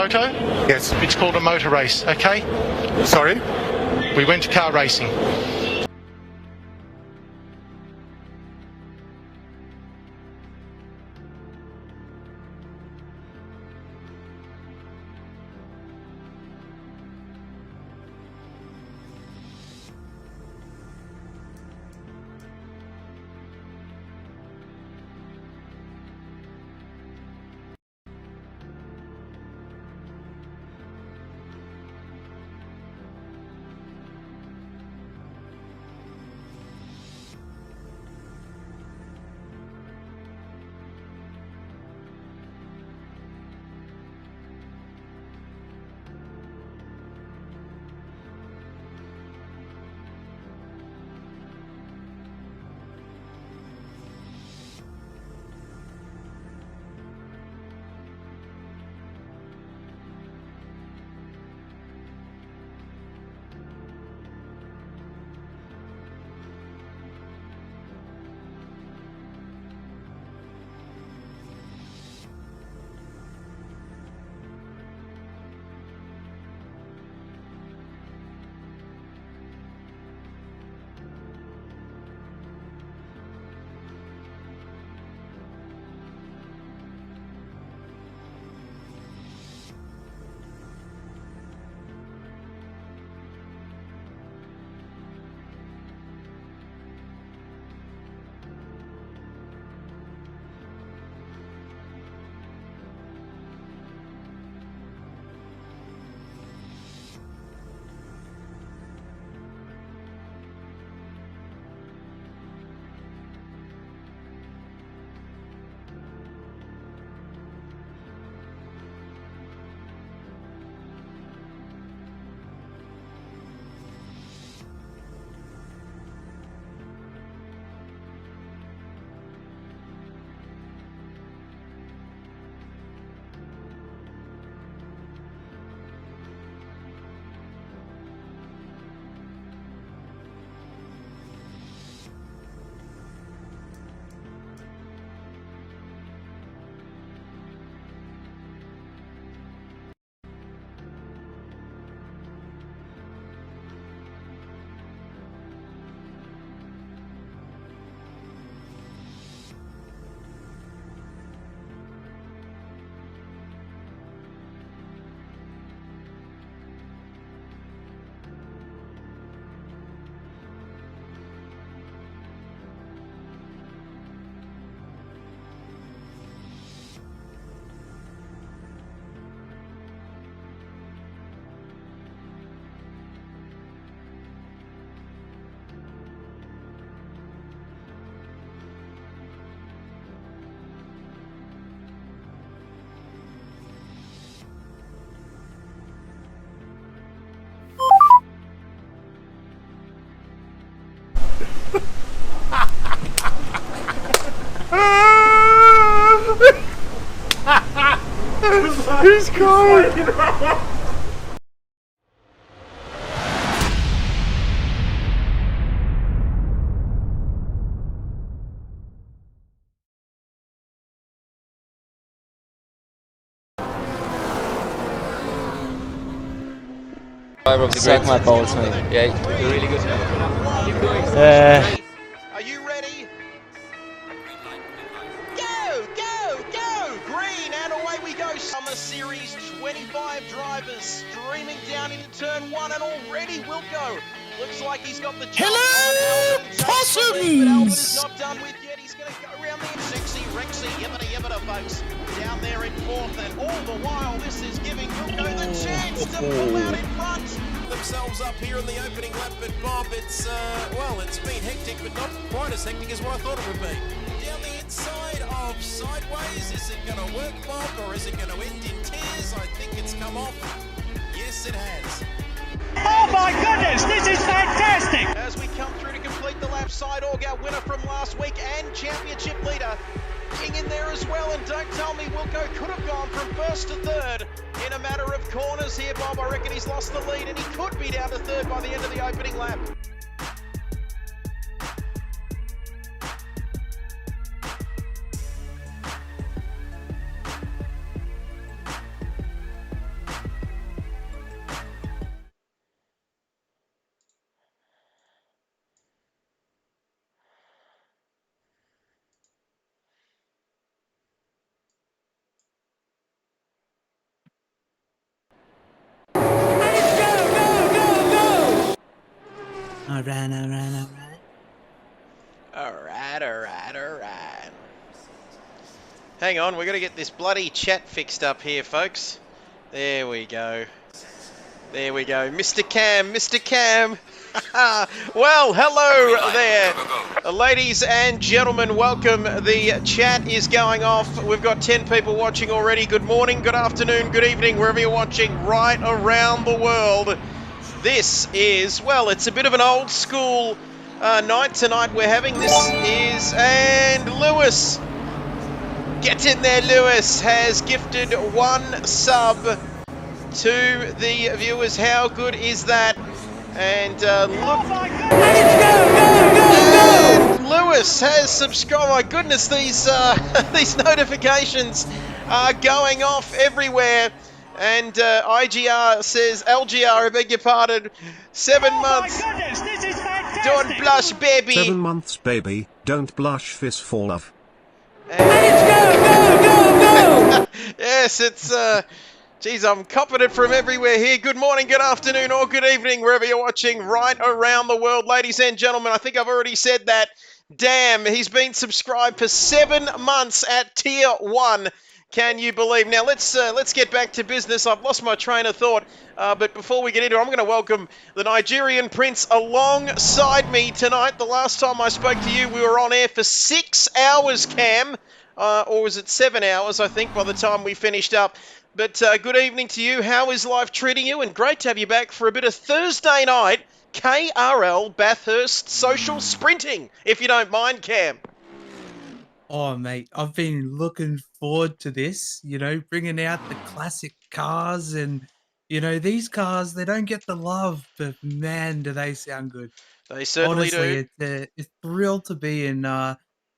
photo? Yes. It's called a motor race, okay? Sorry? We went to car racing. He's crying! Suck my balls, mate. Yeah, you're really good. Are you ready? Go, go, go! Green, and away we go. Summer Series 25 drivers streaming down into turn one, and already Wilco looks like he's got the jump. Hello, possums! But Albert is not done with yet. He's going to go around there. Sexy Rexy, yibbida, folks, down there in fourth, and all the while this is giving Wilco the chance to pull out in front. Themselves up here in the opening lap, but Bob, it's been hectic, but not quite as hectic as what I thought it would be. Down the inside of Sideways, is it going to work, Bob, or is it going to end in tears? I think it's come off. Yes, it has. Oh my goodness, this is fantastic! As we come through to complete the lap, Sideorg, our winner from last week and championship leader, King in there as well, and don't tell me Wilco could have gone from first to third in a matter of corners here, Bob. I reckon he's lost the lead, and he could be down to third by the end of the opening lap. All right. Alright. Hang on, we're going to get this bloody chat fixed up here, folks. There we go. Mr. Cam. Well, hello there. Ladies and gentlemen, welcome. The chat is going off. We've got 10 people watching already. Good morning, good afternoon, good evening, wherever you're watching right around the world. This is, well, it's a bit of an old school night tonight we're having. And Lewis. Get in there, Lewis has gifted 1 sub to the viewers. How good is that? And look, and Lewis has subscribed. My goodness, these these notifications are going off everywhere. And IGR says, LGR, I beg your pardon, 7 months. My goodness, this is fantastic. Don't blush, baby. 7 months, baby. Don't blush, fist for love. Let's go. Yes, it's, geez, I'm copping it from everywhere here. Good morning, good afternoon, or good evening, wherever you're watching right around the world. Ladies and gentlemen, I think I've already said that. Damn, he's been subscribed for 7 months at Tier 1. Can you believe? Now, let's get back to business. I've lost my train of thought, but before we get into it, I'm going to welcome the Nigerian Prince alongside me tonight. The last time I spoke to you, we were on air for 6 hours, Cam. Or was it 7 hours, I think, by the time we finished up. But good evening to you. How is life treating you? And great to have you back for a bit of Thursday night KRL Bathurst social sprinting, if you don't mind, Cam. Oh, mate, I've been looking forward to this, bringing out the classic cars. And, these cars, they don't get the love, but man, do they sound good. They certainly Honestly, do. it's thrilled to be in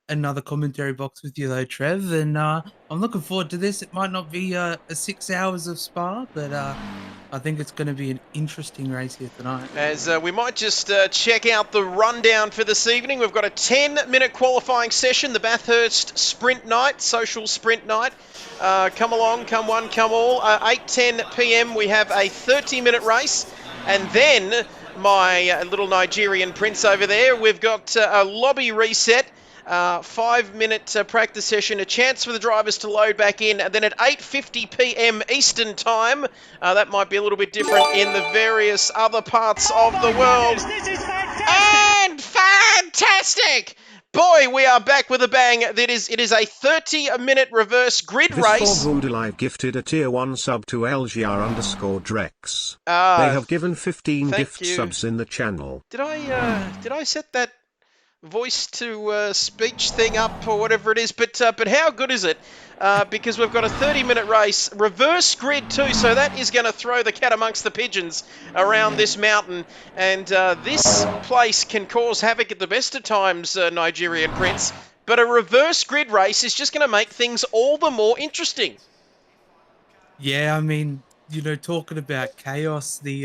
another commentary box with you, though, Trev. And I'm looking forward to this. It might not be a 6 hours of Spa, but I think it's going to be an interesting race here tonight. As we might just check out the rundown for this evening. We've got a 10-minute qualifying session, the Bathurst Sprint Night, social sprint night. Come along, come one, come all. 8:10 p.m. we have a 30-minute race. And then, my little Nigerian Prince over there, we've got a lobby reset. 5-minute practice session, a chance for the drivers to load back in, and then at 8:50 p.m. Eastern Time, that might be a little bit different in the various other parts of the world. This is fantastic. And fantastic! Boy, we are back with a bang. It is a 30-minute reverse grid race. This Live gifted a Tier 1 sub to LGR_Drex. They have given 15 gift subs in the channel. Did I set that voice to speech thing up or whatever it is, but how good is it? Because we've got a 30-minute race, reverse grid too, so that is going to throw the cat amongst the pigeons around this mountain, and this place can cause havoc at the best of times, Nigerian Prince, but a reverse grid race is just going to make things all the more interesting. Yeah, I mean, talking about chaos, the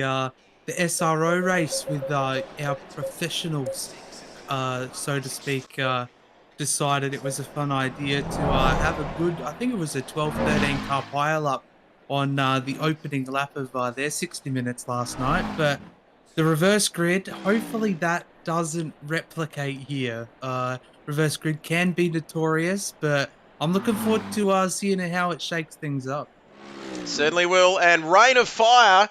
SRO race with our professionals, so to speak, decided it was a fun idea to have a good, I think it was a 12-13 car pile-up on the opening lap of their 60 minutes last night. But the reverse grid, hopefully that doesn't replicate here. Reverse grid can be notorious, but I'm looking forward to seeing how it shakes things up. Certainly will. And Rain of Fire,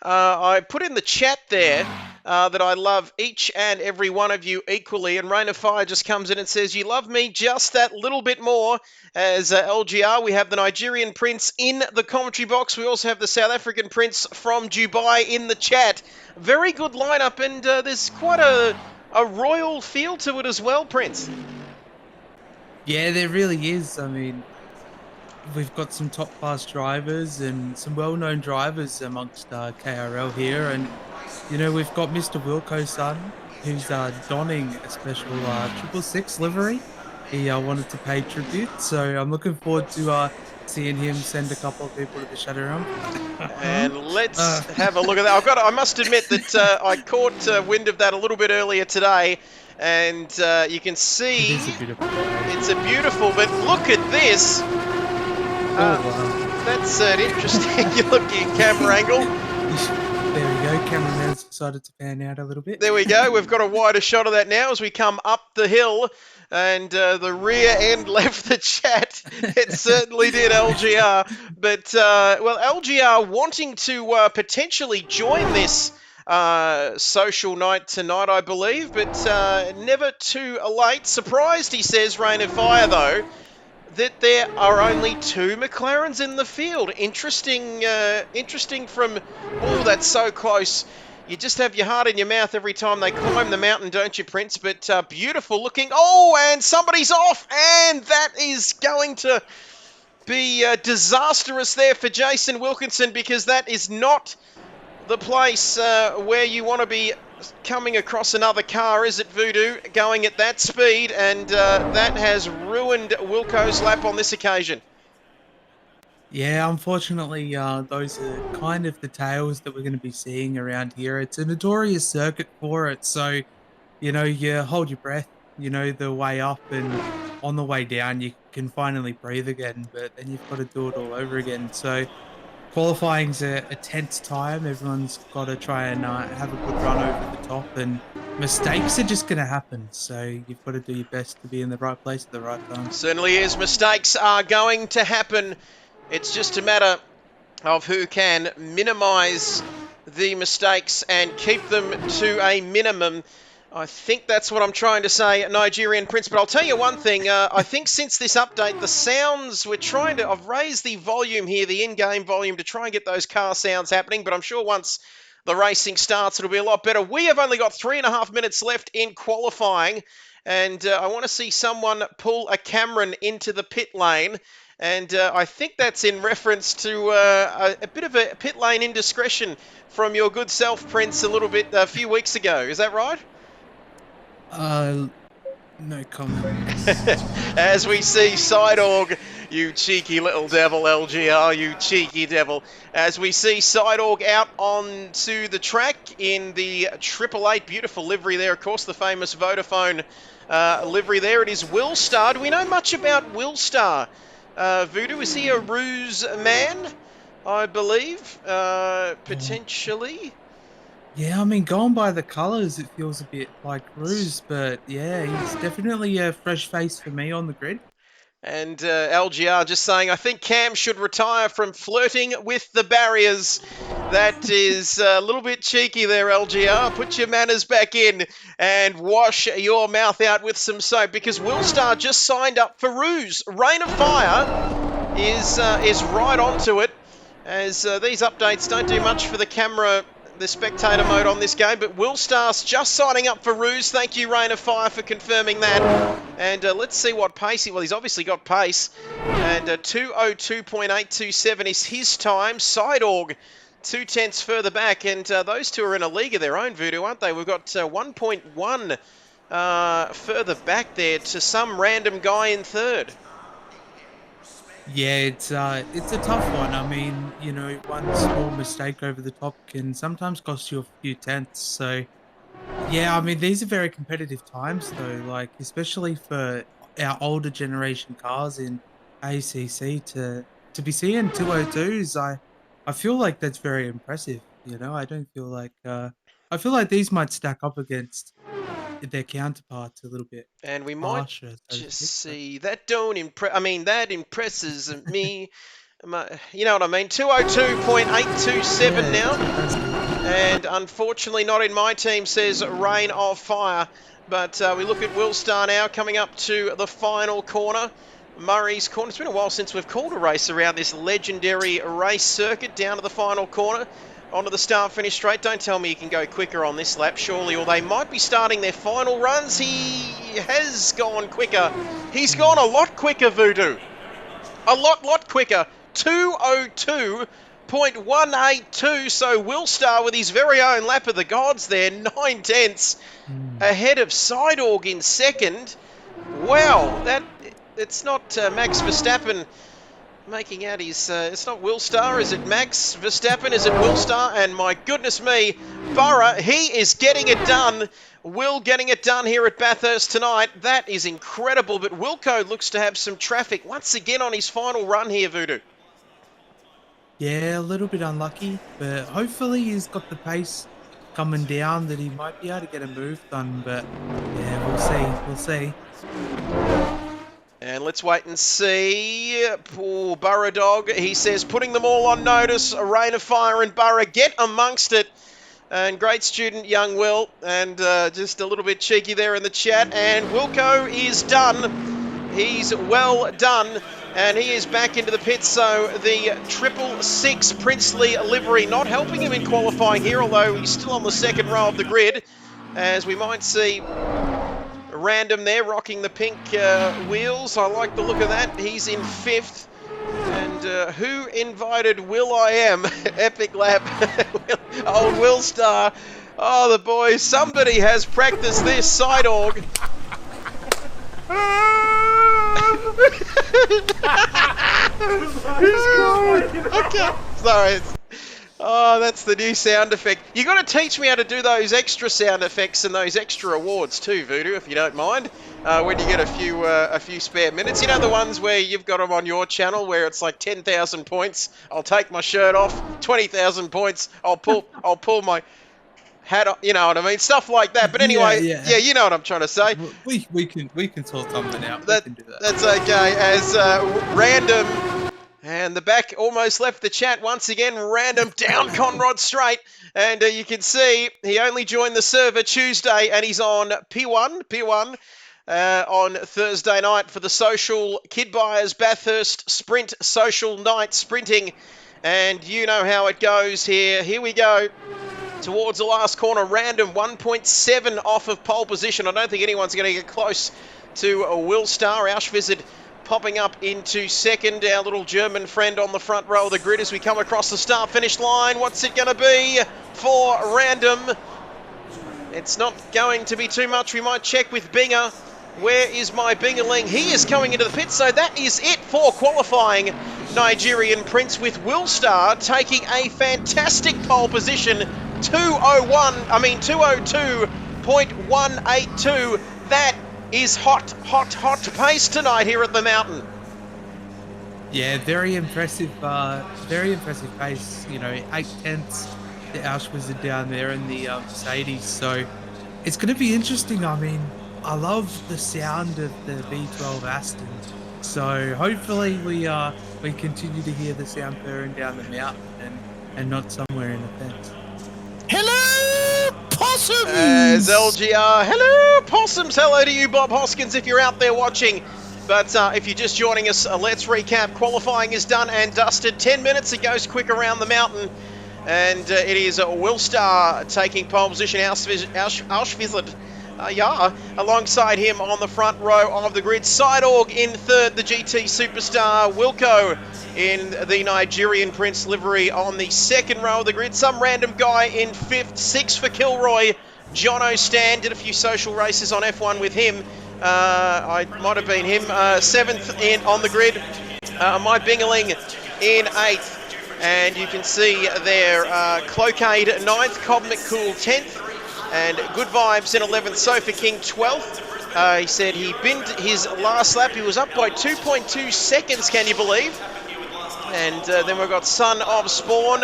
I put in the chat there that I love each and every one of you equally, and Rain of Fire just comes in and says, you love me just that little bit more. As LGR, we have the Nigerian Prince in the commentary box. We also have the South African Prince from Dubai in the chat. Very good lineup, and there's quite a royal feel to it as well, Prince. Yeah, there really is. I mean, we've got some top-class drivers and some well-known drivers amongst KRL here, and we've got Mr. Wilco's son, who's donning a special 666 livery. He wanted to pay tribute, so I'm looking forward to seeing him send a couple of people to the Shadow Realm. And let's have a look at that. I must admit that I caught wind of that a little bit earlier today, and you can see it's a beautiful, but look at this. Wow. That's an interesting looking camera angle. There we go. cameraman's decided to pan out a little bit. There we go. We've got a wider shot of that now as we come up the hill. And the rear end left the chat. It certainly did, LGR. But, well, LGR wanting to potentially join this social night tonight, I believe. But never too late. Surprised, he says, Rain of Fire, though, that there are only 2 McLarens in the field. Interesting from, oh, that's so close. You just have your heart in your mouth every time they climb the mountain, don't you, Prince? But beautiful looking. Oh, and somebody's off. And that is going to be disastrous there for Jason Wilkinson, because that is not the place where you want to be coming across another car, is it, Voodoo? Going at that speed. And that has ruined Wilco's lap on this occasion. Yeah, unfortunately, those are kind of the tales that we're going to be seeing around here. It's a notorious circuit for it, so, you know, you hold your breath, you know, the way up, and on the way down you can finally breathe again, but then you've got to do it all over again. So qualifying's a tense time. Everyone's got to try and have a good run over the top, and mistakes are just going to happen, so you've got to do your best to be in the right place at the right time. Certainly is. Mistakes are going to happen. It's just a matter of who can minimise the mistakes and keep them to a minimum. I think that's what I'm trying to say, Nigerian Prince. But I'll tell you one thing. I think since this update, the sounds, I've raised the volume here, the in-game volume, to try and get those car sounds happening. But I'm sure once the racing starts, it'll be a lot better. We have only got 3.5 minutes left in qualifying. And I want to see someone pull a Cameron into the pit lane. And I think that's in reference to a bit of a pit lane indiscretion from your good self, Prince, a few weeks ago. Is that right? No comment. As we see Sidorg, you cheeky little devil, LGR, you cheeky devil. As we see Sidorg out onto the track in the 888, beautiful livery there, of course, the famous Vodafone livery there. It is Willstar. Do we know much about Willstar? Voodoo, is he a ruse man, I believe, potentially? Yeah, I mean, going by the colours, it feels a bit like ruse, but yeah, he's definitely a fresh face for me on the grid. And LGR just saying, I think Cam should retire from flirting with the barriers. That is a little bit cheeky there, LGR. Put your manners back in and wash your mouth out with some soap, because Willstar just signed up for Ruse. Rain of Fire is right onto it, as these updates don't do much for the camera, the spectator mode on this game, but Willstar's just signing up for Ruse. Thank you, Rain of Fire, for confirming that. And let's see what pace he's obviously got pace. And 2:02.827 is his time. Sidorg 0.2 further back, and those two are in a league of their own, Voodoo, aren't they? We've got 1.1 further back there to some random guy in third. Yeah, it's a tough one. I mean, you know, one small mistake over the top can sometimes cost you a few tenths. So, yeah, I mean, these are very competitive times, though. Like, especially for our older generation cars in ACC to be seeing 202s, I feel like that's very impressive. You know, I don't feel like I feel like these might stack up against their counterparts a little bit. And we might harsher, just see that that impresses me. You know what I mean? 2:02.827 now. And unfortunately not in my team, says Rain of Fire. But we look at Willstar now coming up to the final corner. Murray's corner. It's been a while since we've called a race around this legendary race circuit. Down to the final corner. Onto the start-finish straight. Don't tell me he can go quicker on this lap, surely. Or they might be starting their final runs. He has gone quicker. He's gone a lot quicker, Voodoo. A lot quicker. 2:02.182. So Willstar with his very own lap of the gods there. 9 tenths ahead of Sidorg in second. Wow, it's not Max Verstappen making out his... it's not Willstar, is it Max Verstappen? Is it Willstar? And my goodness me, Burra, he is getting it done. Will getting it done here at Bathurst tonight. That is incredible, but Wilco looks to have some traffic once again on his final run here, Voodoo. Yeah, a little bit unlucky, but hopefully he's got the pace coming down that he might be able to get a move done, but yeah, we'll see. We'll see. And let's wait and see. Poor Burra Dog, he says, putting them all on notice. A rain of fire in Burra. Get amongst it. And great student, young Will. And just a little bit cheeky there in the chat. And Wilco is done. He's well done. And he is back into the pits. So the 666 Princely livery not helping him in qualifying here, although he's still on the second row of the grid. As we might see Random there rocking the pink wheels. I like the look of that. He's in 5th. And who invited Will I Am? Epic lap. Old Will Star. Oh, the boys. Somebody has practiced this side org. Okay. Sorry. Oh, that's the new sound effect. You got to teach me how to do those extra sound effects and those extra awards too, Voodoo, if you don't mind. When you get a few spare minutes, you know the ones where you've got them on your channel, where it's like 10,000 points. I'll take my shirt off. 20,000 points. I'll pull my hat off. You know what I mean? Stuff like that. But anyway, yeah, you know what I'm trying to say. We can sort something out. We can do that. That's okay. As Random. And the back almost left the chat once again. Random down Conrod straight. And you can see he only joined the server Tuesday and he's on P1 on Thursday night for the social Kid Buyers Bathurst Sprint Social Night Sprinting. And you know how it goes here. Here we go. Towards the last corner. Random 1.7 off of pole position. I don't think anyone's going to get close to a Will Star. Auschwitz popping up into second. Our little German friend on the front row of the grid as we come across the start-finish line. What's it going to be for Random? It's not going to be too much. We might check with Binger. Where is my Bingerling? He is coming into the pit, so that is it for qualifying. Nigerian Prince with Will Star taking a fantastic pole position. 202.182. That is hot pace tonight here at the mountain. Yeah, very impressive pace. You know, 8/10 the Auschwitz down there in the Mercedes. So it's going to be interesting. I mean, I love the sound of the V12 Aston. So hopefully we continue to hear the sound purring down the mountain and not somewhere in the fence. Hello, possums! As LGR, hello, possums. Hello to you, Bob Hoskins, if you're out there watching. But if you're just joining us, let's recap. Qualifying is done and dusted. 10 minutes, it goes quick around the mountain. And it is Will Star taking pole position. Auschwitz, alongside him on the front row of the grid. Sideorg in third, the GT superstar. Wilco in the Nigerian Prince livery on the second row of the grid. Some random guy in 5th, 6th for Kilroy. Jono Stan did a few social races on F1 with him. I might have been him. 7th on the grid. My Bingerling in 8th. And you can see there, Cloakade 9th, Cobb McCool 10th. And Good Vibes in 11th, Sofa King 12th. He said he binned his last lap. He was up by 2.2 seconds, can you believe? And then we've got Son of Spawn,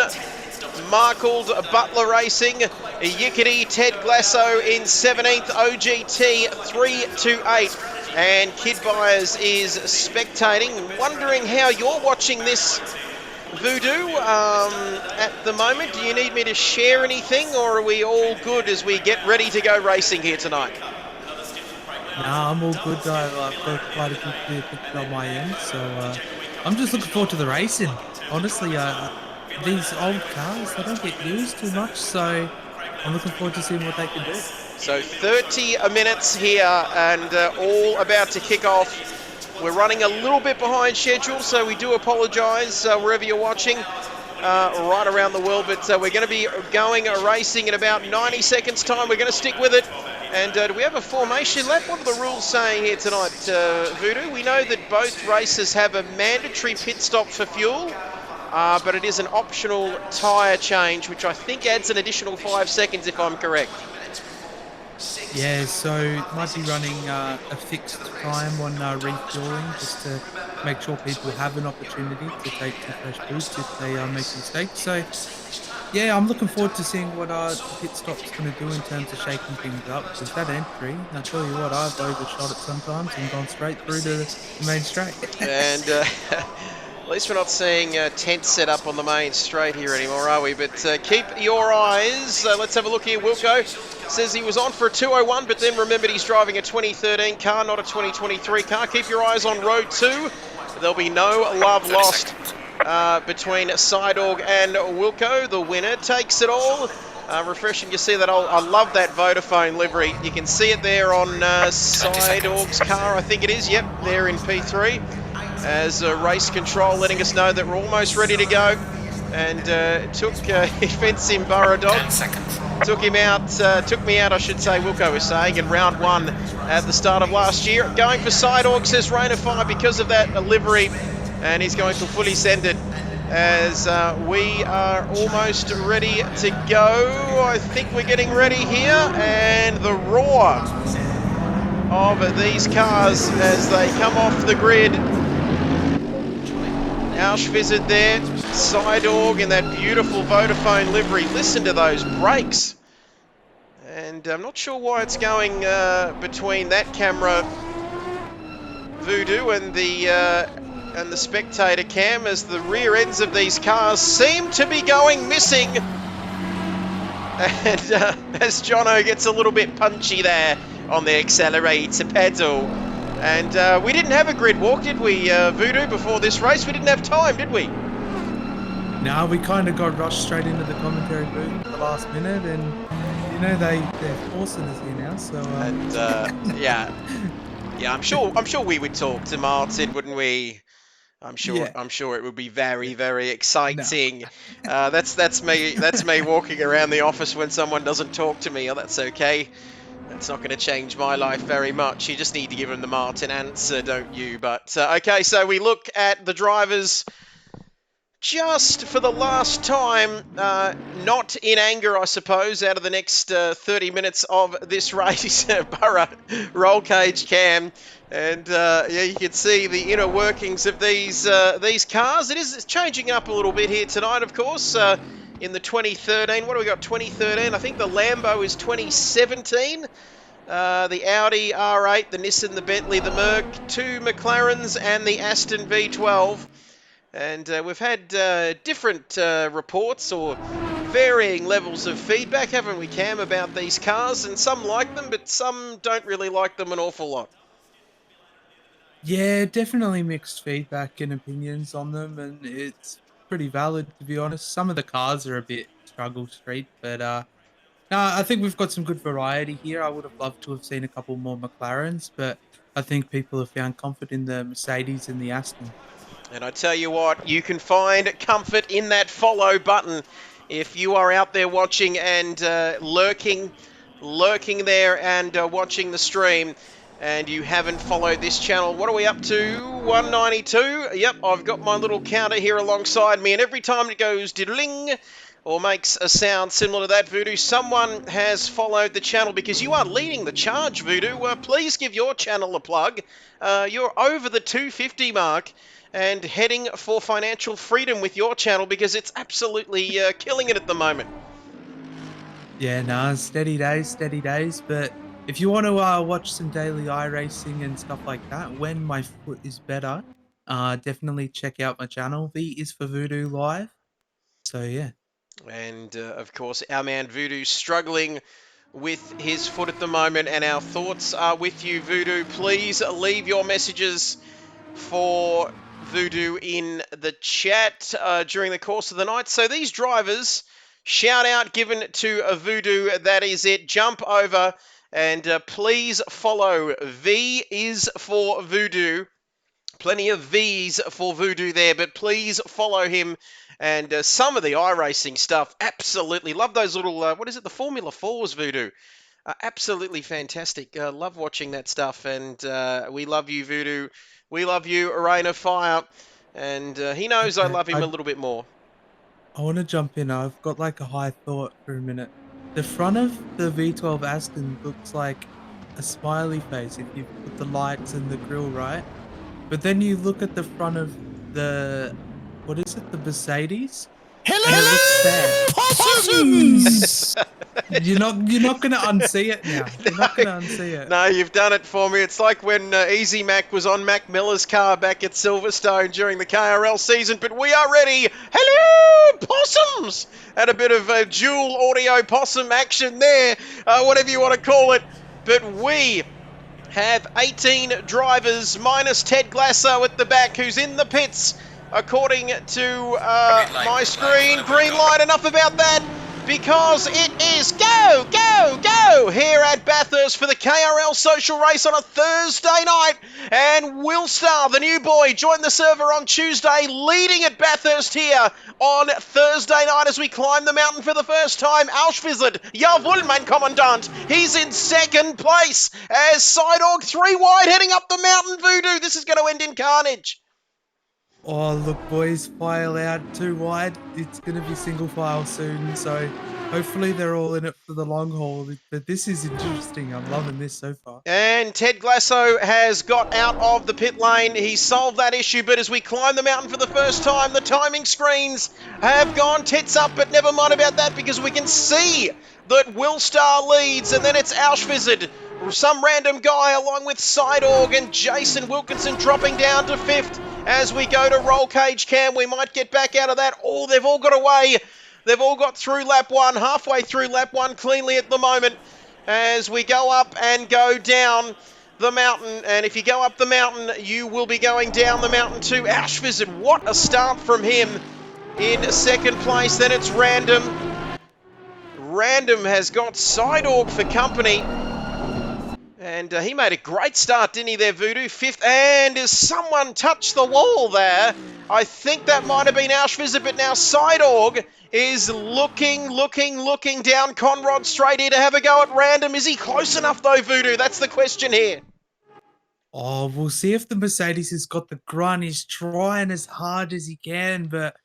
Markled, Butler Racing, Yickety, Ted Glasso in 17th, OGT 328. And Kid Buyers is spectating, wondering how you're watching this, Voodoo, at the moment. Do you need me to share anything, or are we all good as we get ready to go racing here tonight? No, I'm all good. I've got quite a good clear picture on my end, so I'm just looking forward to the racing. Honestly, these old cars, they don't get used too much, so I'm looking forward to seeing what they can do. So 30 minutes here and all about to kick off. We're running a little bit behind schedule, so we do apologise wherever you're watching right around the world. But we're going to be going racing in about 90 seconds' time. We're going to stick with it. And do we have a formation lap? What are the rules saying here tonight, Voodoo? We know that both races have a mandatory pit stop for fuel, but it is an optional tyre change, which I think adds an additional 5 seconds, if I'm correct. Yeah, so might be running a fixed time on refueling just to make sure people have an opportunity to take some fresh boost if they make mistakes. So Yeah, I'm looking forward to seeing what the pit stop's going to do in terms of shaking things up. Because that entry, I tell you what, I've overshot it sometimes and gone straight through to the main straight. And at least we're not seeing tents set up on the main straight here anymore, are we? But keep your eyes. Let's have a look here. Wilco says he was on for a 201, but then remembered he's driving a 2013 car, not a 2023 car. Keep your eyes on road 2. There'll be no love lost between Sidorg and Wilco. The winner takes it all. Refreshing to see that. I love that Vodafone livery. You can see it there on Sidorg's car, I think it is. Yep, there in P3. As race control letting us know that we're almost ready to go. And took Fencing Burrow Dog. Took me out, I should say, Wilco was saying, in round 1 at the start of last year. Going for Sidorg, says Rain of Fire, because of that livery. And he's going to fully send it as we are almost ready to go. I think we're getting ready here. And the roar of these cars as they come off the grid. Auschwitz there, Sidorg in that beautiful Vodafone livery. Listen to those brakes. And I'm not sure why it's going between that camera, Voodoo, and the spectator cam, as the rear ends of these cars seem to be going missing. And as Jono gets a little bit punchy there on the accelerator pedal. And we didn't have a grid walk, did we, Voodoo, before this race? We didn't have time, did we? No, we kind of got rushed straight into the commentary booth at the last minute, and you know they're forcing us here now. So and yeah, I'm sure we would talk to Martin, wouldn't we? I'm sure it would be very, very exciting. No. That's me walking around the office when someone doesn't talk to me. Oh, that's okay. That's not going to change my life very much. You just need to give him the Martin answer, don't you? But, okay, so we look at the drivers just for the last time, not in anger, I suppose, out of the next 30 minutes of this race. Burrow, roll cage cam. And, yeah, you can see the inner workings of these cars. It's changing up a little bit here tonight, of course. In the 2013, what do we got, 2013? I think the Lambo is 2017. The Audi R8, the Nissan, the Bentley, the Merc, 2 McLarens, and the Aston V12. And we've had different reports or varying levels of feedback, haven't we, Cam, about these cars? And some like them, but some don't really like them an awful lot. Yeah, definitely mixed feedback and opinions on them, and it's pretty valid, to be honest. Some of the cars are a bit struggle street, but no, I think we've got some good variety here. I would have loved to have seen a couple more McLarens, but I think people have found comfort in the Mercedes and the Aston. And I tell you what, you can find comfort in that follow button if you are out there watching and lurking there and watching the stream. And you haven't followed this channel. What are we up to? 192. Yep, I've got my little counter here alongside me. And every time it goes diddling or makes a sound similar to that, Voodoo, someone has followed the channel, because you are leading the charge, Voodoo. Please give your channel a plug. You're over the 250 mark and heading for financial freedom with your channel, because it's absolutely killing it at the moment. Yeah, no, steady days, but if you want to watch some daily iRacing and stuff like that, when my foot is better, definitely check out my channel. V is for Voodoo Live. So, yeah. And, of course, our man Voodoo struggling with his foot at the moment, and our thoughts are with you, Voodoo. Please leave your messages for Voodoo in the chat during the course of the night. So these drivers, shout out given to Voodoo. That is it. Jump over. And please follow. V is for Voodoo. Plenty of V's for Voodoo there, but please follow him. And some of the iRacing stuff, absolutely. Love those little, what is it, the Formula 4s, Voodoo. Absolutely fantastic. Love watching that stuff. And we love you, Voodoo. We love you, Rain of Fire. And he knows I love him a little bit more. I want to jump in. I've got like a high thought for a minute. The front of the V12 Aston looks like a smiley face if you put the lights and the grille right. But then you look at the front of the, what is it, the Mercedes? Hello, possums! You're not gonna unsee it now. You're not gonna unsee it. No, you've done it for me. It's like when Easy Mac was on Mac Miller's car back at Silverstone during the KRL season. But we are ready. Hello, possums! Had a bit of dual audio possum action there, whatever you want to call it. But we have 18 drivers minus Ted Glasso at the back, who's in the pits, according to my screen. Green light, enough about that, because it is go, go, go here at Bathurst for the KRL social race on a Thursday night. And Will Star, the new boy, joined the server on Tuesday, leading at Bathurst here on Thursday night as we climb the mountain for the first time. Auschwitz, jawohl, mein Kommandant. He's in second place as Sidorg 3 wide heading up the mountain. Voodoo, this is going to end in carnage. Oh, look, boys, file out 2 wide. It's going to be single file soon, so hopefully they're all in it for the long haul. But this is interesting. I'm loving this so far. And Ted Glasso has got out of the pit lane. He solved that issue, but as we climb the mountain for the first time, the timing screens have gone tits up, but never mind about that, because we can see that Will Star leads, and then it's Auschwitz, some random guy, along with Sidorg and Jason Wilkinson dropping down to 5th. As we go to roll cage cam, we might get back out of that. Oh, they've all got away. They've all got through lap 1, halfway through lap 1 cleanly at the moment. As we go up and go down the mountain. And if you go up the mountain, you will be going down the mountain too. Auschwitz, what a start from him in second place. Then it's Random. Random has got Sidorg for company. And he made a great start, didn't he there, Voodoo? 5th, and as someone touched the wall there, I think that might have been Auschwitz, but now Sidorg is looking down Conrod straight here to have a go at Random. Is he close enough though, Voodoo? That's the question here. Oh, we'll see if the Mercedes has got the grunt. He's trying as hard as he can, but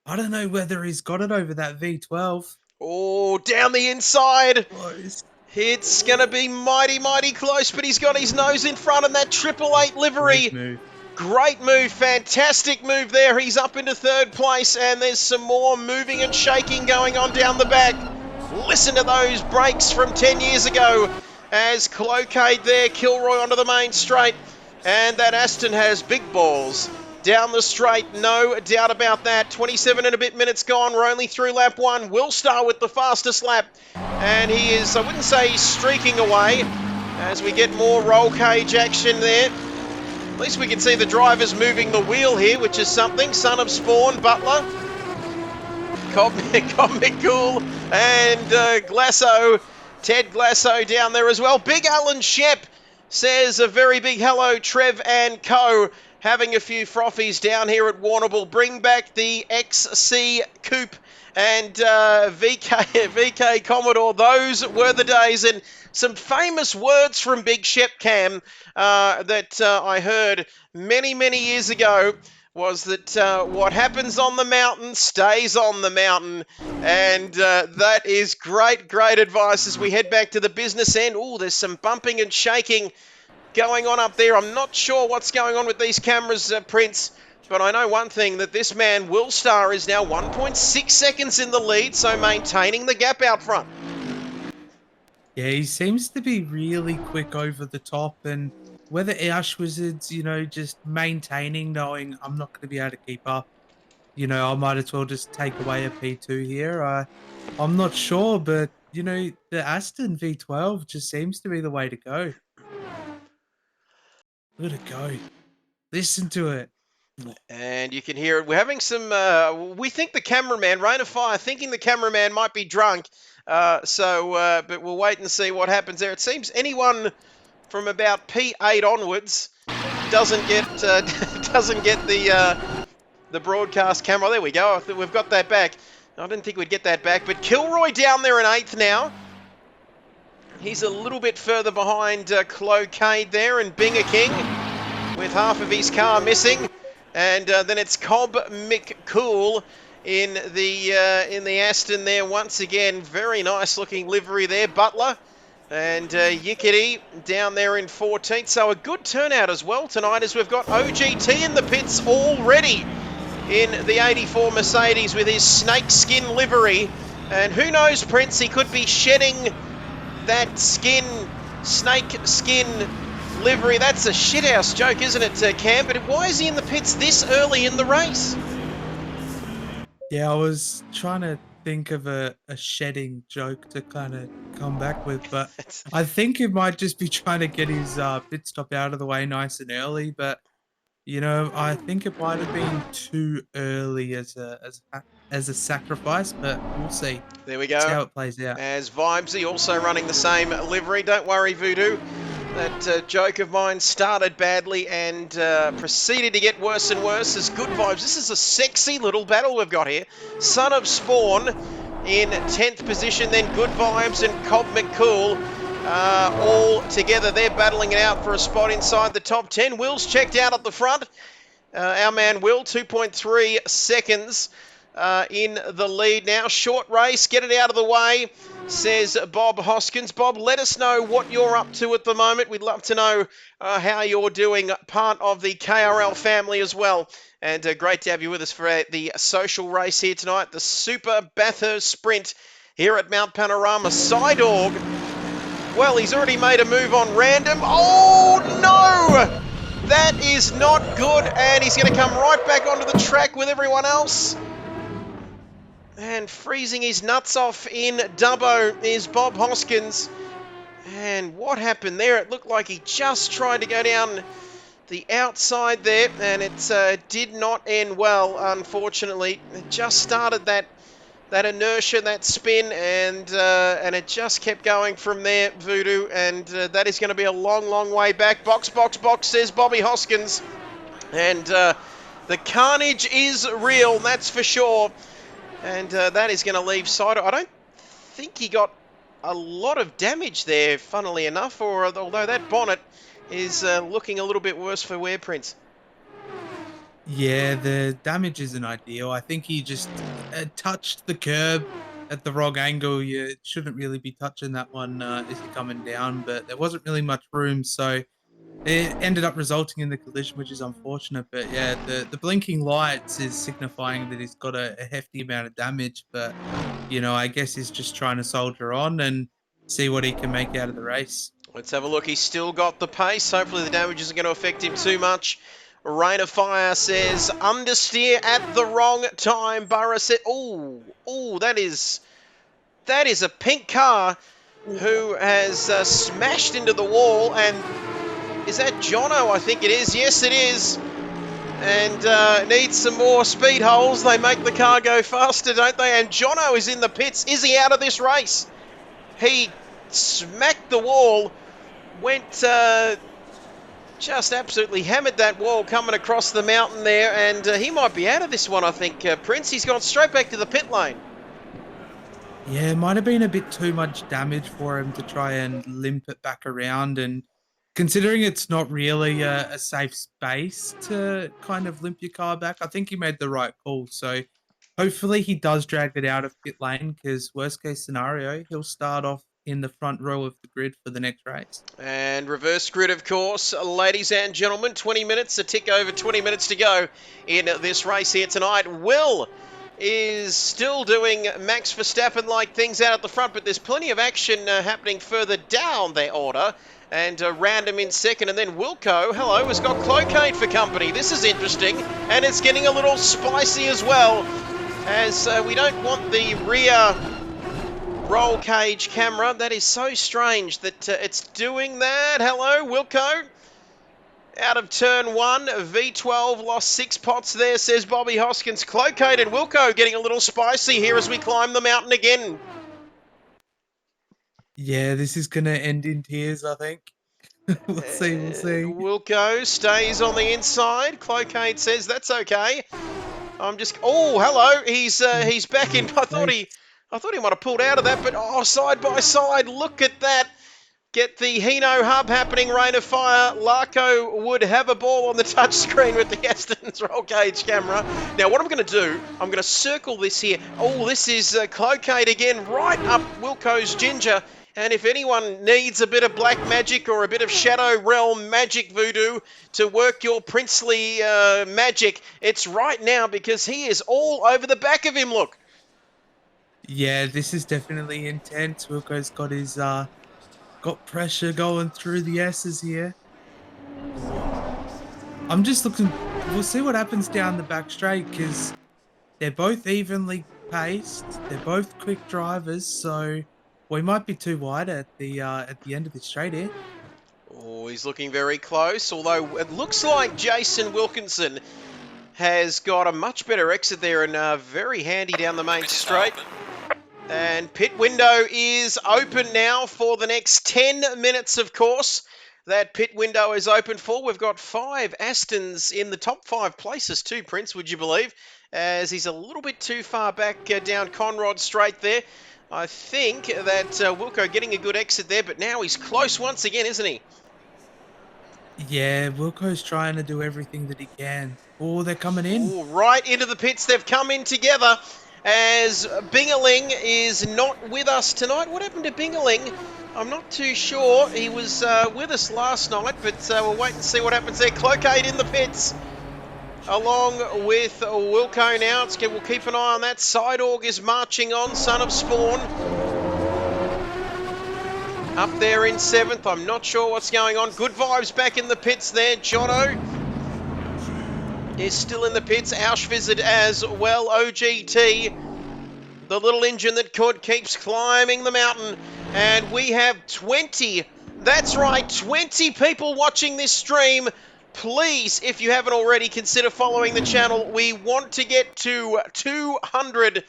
I don't know whether he's got it over that V12. Oh, down the inside. Close. It's going to be mighty close, but he's got his nose in front in that 888 livery. Great move, fantastic move there. He's up into 3rd place, and there's some more moving and shaking going on down the back. Listen to those brakes from 10 years ago as Clocade there, Kilroy onto the main straight, and that Aston has big balls down the straight, no doubt about that. 27 and a bit minutes gone. We're only through lap 1. Will Star with the fastest lap. And he is, I wouldn't say he's streaking away as we get more roll cage action there. At least we can see the drivers moving the wheel here, which is something. Son of Spawn, Butler, Cobb McCool, and Glasso, Ted Glasso down there as well. Big Alan Shep says a very big hello, Trev and co. Having a few frothies down here at Warrnambool. Bring back the XC Coupe and VK Commodore. Those were the days. And some famous words from Big Shep Cam that I heard many years ago was that what happens on the mountain stays on the mountain. And that is great advice as we head back to the business end. Oh, there's some bumping and shaking going on up there. I'm not sure what's going on with these cameras, Prince, but I know one thing, that this man, Will Star, is now 1.6 seconds in the lead, so maintaining the gap out front. Yeah, he seems to be really quick over the top, and whether Auschwitz, just maintaining, knowing I'm not going to be able to keep up, I might as well just take away a P2 here. I'm not sure, but, the Aston V12 just seems to be the way to go. Let it go. Listen to it. And you can hear it. We're having some, we think the cameraman, Rain of Fire, thinking the cameraman might be drunk. But we'll wait and see what happens there. It seems anyone from about P8 onwards doesn't get the broadcast camera. There we go. I think we've got that back. I didn't think we'd get that back. But Kilroy down there in 8th now. He's a little bit further behind Clocade there, and Binger King with half of his car missing. And then it's Cobb McCool in the Aston there once again. Very nice looking livery there. Butler and Yickety down there in 14th. So a good turnout as well tonight, as we've got OGT in the pits already. in the 84 Mercedes with his snakeskin livery. And who knows, Prince, he could be shedding that snake skin livery. That's a shithouse joke, isn't it, Cam? But why is he in the pits this early in the race? Yeah, I was trying to think of a shedding joke to kind of come back with, but I think he might just be trying to get his pit stop out of the way nice and early. But you know, I think it might have been too early as a sacrifice, but we'll see. There we go. See how it plays out. As Vibesy also running the same livery. Don't worry, Voodoo. That joke of mine started badly and proceeded to get worse and worse as Good Vibes. This is a sexy little battle we've got here. Son of Spawn in 10th position, then Good Vibes and Cobb McCool all together. They're battling it out for a spot inside the top 10. Will's checked out at the front. Our man Will, 2.3 seconds in the lead now. Short race, get it out of the way, says Bob Hoskins. Bob, let us know what you're up to at the moment. We'd love to know how you're doing, part of the KRL family as well. And great to have you with us for the social race here tonight, the Super Bathurst Sprint here at Mount Panorama. Psydog, well, he's already made a move on random. Oh, no! That is not good, and he's going to come right back onto the track with everyone else. And freezing his nuts off in Dubbo is Bob Hoskins. And what happened there? It looked like he just tried to go down the outside there, and it did not end well, unfortunately. It just started that inertia, that spin, and it just kept going from there, Voodoo, and that is going to be a long, long way back. Box, box, box, says Bobby Hoskins. And the carnage is real, that's for sure. And that is going to leave Sido. I don't think he got a lot of damage there, funnily enough, although that bonnet is looking a little bit worse for wear, Prince. Yeah, the damage isn't ideal. I think he just touched the curb at the wrong angle. You shouldn't really be touching that one as you're coming down, but there wasn't really much room, so it ended up resulting in the collision, which is unfortunate. But yeah, the blinking lights is signifying that he's got a hefty amount of damage, but you know, I guess he's just trying to soldier on and see what he can make out of the race. Let's have a look. He's still got the pace. Hopefully the damage isn't going to affect him too much. Rain of Fire says, understeer at the wrong time. Burra said, oh, that is a pink car who has smashed into the wall. And is that Jono? I think it is. Yes, it is. And needs some more speed holes. They make the car go faster, don't they? And Jono is in the pits. Is he out of this race? He smacked the wall, went... just absolutely hammered that wall coming across the mountain there, and he might be out of this one, I think, Prince. He's gone straight back to the pit lane. Yeah, it might have been a bit too much damage for him to try and limp it back around, and considering it's not really a safe space to kind of limp your car back, I think he made the right call. So hopefully he does drag it out of pit lane, because worst case scenario, he'll start off in the front row of the grid for the next race. And reverse grid, of course, ladies and gentlemen. 20 minutes, a tick over 20 minutes to go in this race here tonight. Will is still doing Max Verstappen-like things out at the front, but there's plenty of action happening further down their order. And Random in second, and then Wilco, hello, has got Clocaine for company. This is interesting, and it's getting a little spicy as well, as we don't want the rear roll cage camera. That is so strange that it's doing that. Hello, Wilco. Out of turn one, V12 lost 6 pots there, says Bobby Hoskins. Clocaine and Wilco getting a little spicy here as we climb the mountain again. Yeah, this is going to end in tears, I think. We'll see. Wilco stays on the inside. Clocaine says that's okay. I'm just... Oh, hello. He's back in. I thought he might have pulled out of that, but side by side, look at that. Get the Hino hub happening, Rain of Fire. Larko would have a ball on the touchscreen with the Aston's roll cage camera. Now, what I'm going to do, I'm going to circle this here. Oh, this is Clocaine again, right up Wilco's ginger. And if anyone needs a bit of black magic or a bit of Shadow Realm magic voodoo to work your princely magic, it's right now because he is all over the back of him, look. Yeah, this is definitely intense. Wilco's got his got pressure going through the S's here. I'm just looking. We'll see what happens down the back straight because they're both evenly paced. They're both quick drivers, so we might be too wide at the end of the straight here. Oh, he's looking very close, although it looks like Jason Wilkinson has got a much better exit there and very handy down the main straight. And pit window is open now for the next 10 minutes, of course. That pit window is open for. We've got 5 Astons in the top 5 places too, Prince, would you believe? As he's a little bit too far back down Conrod Straight there. I think that Wilco getting a good exit there, but now he's close once again, isn't he? Yeah, Wilco's trying to do everything that he can. Oh, they're coming in. Ooh, right into the pits. They've come in together as Bingerling is not with us tonight. What happened to Bingerling? I'm not too sure. He was with us last night, but we'll wait and see what happens there. Cloquet in the pits along with Wilco now. We'll keep an eye on that. Sideorg is marching on, Son of Spawn. Up there in 7th. I'm not sure what's going on. Good vibes back in the pits there. Jono is still in the pits. Auschwitz as well. OGT, the little engine that could, keeps climbing the mountain. And we have 20, that's right, 20 people watching this stream. Please, if you haven't already, consider following the channel. We want to get to 200